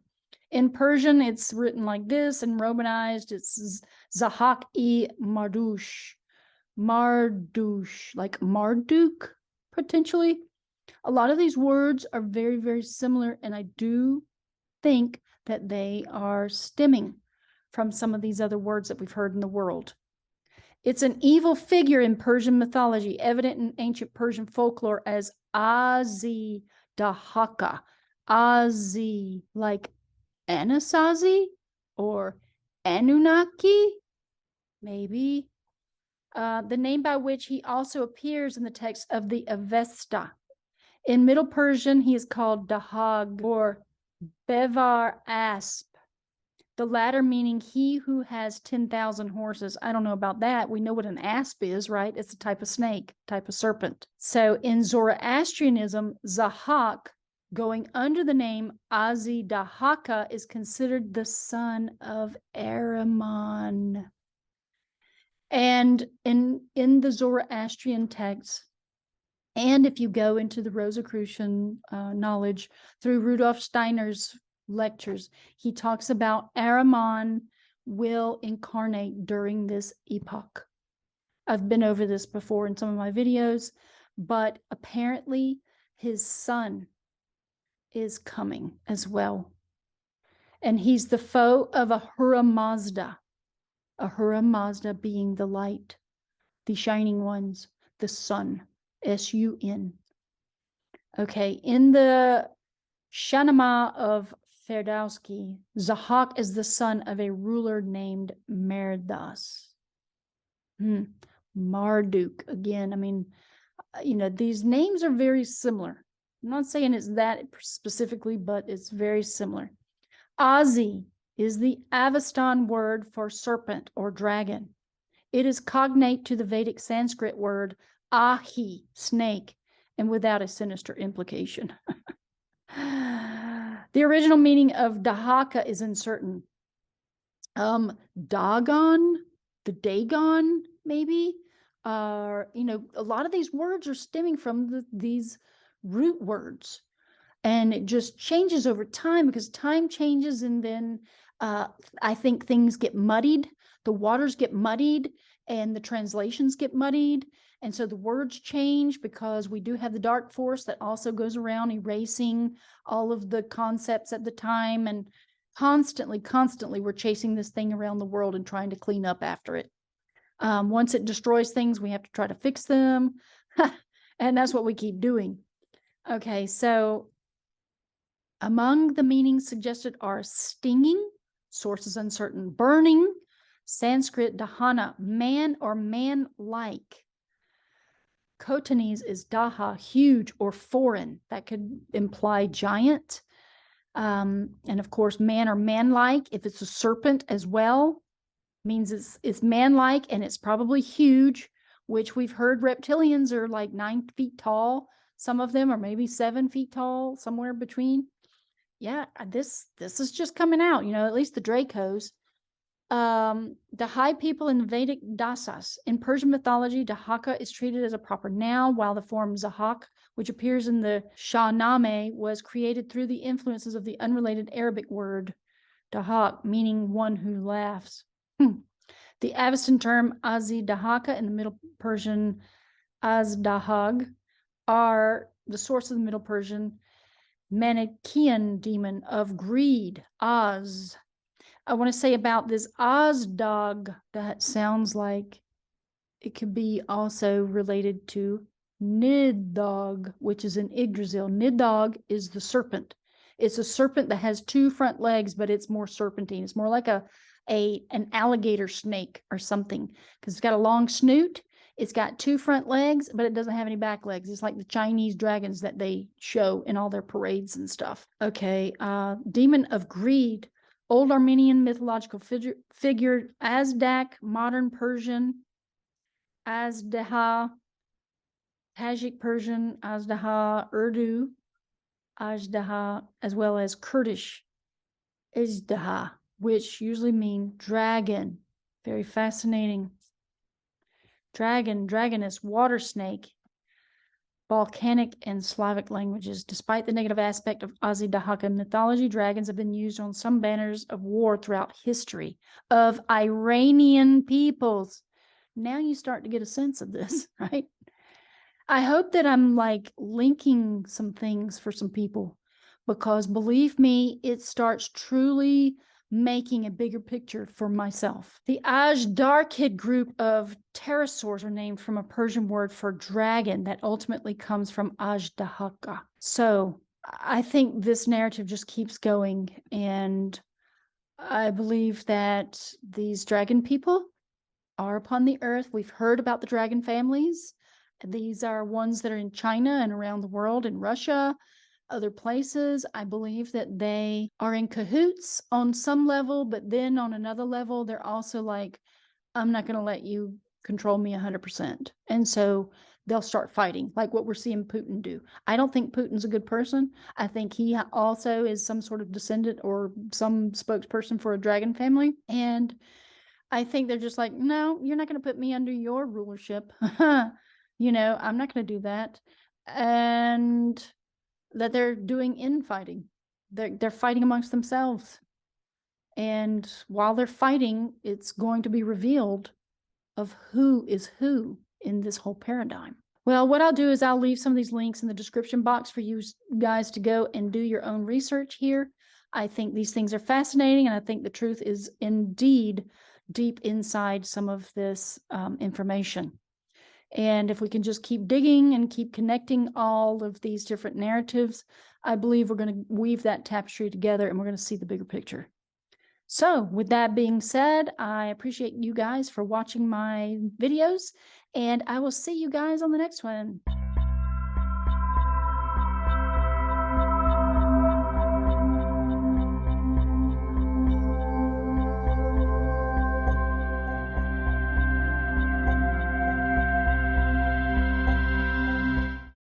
In Persian, it's written like this, and Romanized, it's Zahak-i Mardush. Mardush, like Marduk, potentially. A lot of these words are very, very similar, and I do think that they are stemming from some of these other words that we've heard in the world. It's an evil figure in Persian mythology, evident in ancient Persian folklore as Azi Dahaka. Azi, like Anasazi or Anunnaki, maybe. The name by which he also appears in the text of the Avesta. In Middle Persian, he is called Dahag or Bevar Asp. The latter meaning he who has 10,000 horses. I don't know about that. We know what an asp is, right? It's a type of snake, type of serpent. So in Zoroastrianism, Zahak, going under the name Azi Dahaka, is considered the son of Ahriman. And in the Zoroastrian texts, and if you go into the Rosicrucian knowledge through Rudolf Steiner's lectures, he talks about Ahriman will incarnate during this epoch. I've been over this before in some of my videos, but apparently his son is coming as well. And he's the foe of Ahura Mazda. Ahura Mazda being the light, the shining ones, the sun, S-U-N. Okay, in the Shahnameh of Ferdowsi, Zahak is the son of a ruler named Merdas. Marduk, again, I mean, these names are very similar. I'm not saying it's that specifically, but it's very similar. Azi is the Avestan word for serpent or dragon. It is cognate to the Vedic Sanskrit word ahi, snake, and without a sinister implication. The original meaning of Dahaka is uncertain. Dagon, the Dagon, maybe. A lot of these words are stemming from these root words. And it just changes over time because time changes, and then I think things get muddied. The waters get muddied, and the translations get muddied. And so the words change because we do have the dark force that also goes around erasing all of the concepts at the time. And constantly, we're chasing this thing around the world and trying to clean up after it. Once it destroys things, we have to try to fix them. And that's what we keep doing. Okay, so among the meanings suggested are stinging, sources uncertain, burning, Sanskrit dahana, man or man-like. Khotanese is daha, huge or foreign. That could imply giant. And of course, man or man-like, if it's a serpent as well, means it's man-like and it's probably huge, which we've heard reptilians are like 9 feet tall. Some of them are maybe 7 feet tall, somewhere between. Yeah, this is just coming out, at least the Dracos. The high people in Vedic dasas. In Persian mythology, Dahaka is treated as a proper noun, while the form Zahak, which appears in the Shahnameh, was created through the influences of the unrelated Arabic word Dahak, meaning one who laughs. The Avestan term Azi-Dahaka and the Middle Persian Az-Dahag are the source of the Middle Persian Manichaean demon of greed, Az. I want to say about this Ozdog, that sounds like it could be also related to Nidog, which is in Yggdrasil. Nidog is the serpent. It's a serpent that has 2 front legs, but it's more serpentine. It's more like an alligator snake or something, because it's got a long snoot. It's got 2 front legs, but it doesn't have any back legs. It's like the Chinese dragons that they show in all their parades and stuff. Okay, demon of greed. Old Armenian mythological figure, Azdak, modern Persian, Azdaha, Tajik Persian, Azdaha, Urdu, Ajdaha, as well as Kurdish, Izdaha, which usually mean dragon. Very fascinating. Dragoness, water snake, Balkanic and Slavic languages. Despite the negative aspect of Azi-Dahaka mythology, dragons have been used on some banners of war throughout history of Iranian peoples. Now you start to get a sense of this, right? I hope that I'm like linking some things for some people, because believe me, it starts truly making a bigger picture for myself. The Ajdarkid group of pterosaurs are named from a Persian word for dragon that ultimately comes from Ajdahaka. So I think this narrative just keeps going, and I believe that these dragon people are upon the earth. We've heard about the dragon families. These are ones that are in China and around the world, in Russia, other places. I believe that they are in cahoots on some level, but then on another level, they're also like, I'm not going to let you control me 100%. And so they'll start fighting, like what we're seeing Putin do. I don't think Putin's a good person. I think he also is some sort of descendant or some spokesperson for a dragon family. And I think they're just like, no, you're not going to put me under your rulership. I'm not going to do that. And that they're doing infighting. They're fighting amongst themselves. And while they're fighting, it's going to be revealed of who is who in this whole paradigm. Well, what I'll do is I'll leave some of these links in the description box for you guys to go and do your own research here. I think these things are fascinating, and I think the truth is indeed deep inside some of this information. And if we can just keep digging and keep connecting all of these different narratives, I believe we're going to weave that tapestry together and we're going to see the bigger picture. So with that being said, I appreciate you guys for watching my videos, and I will see you guys on the next one.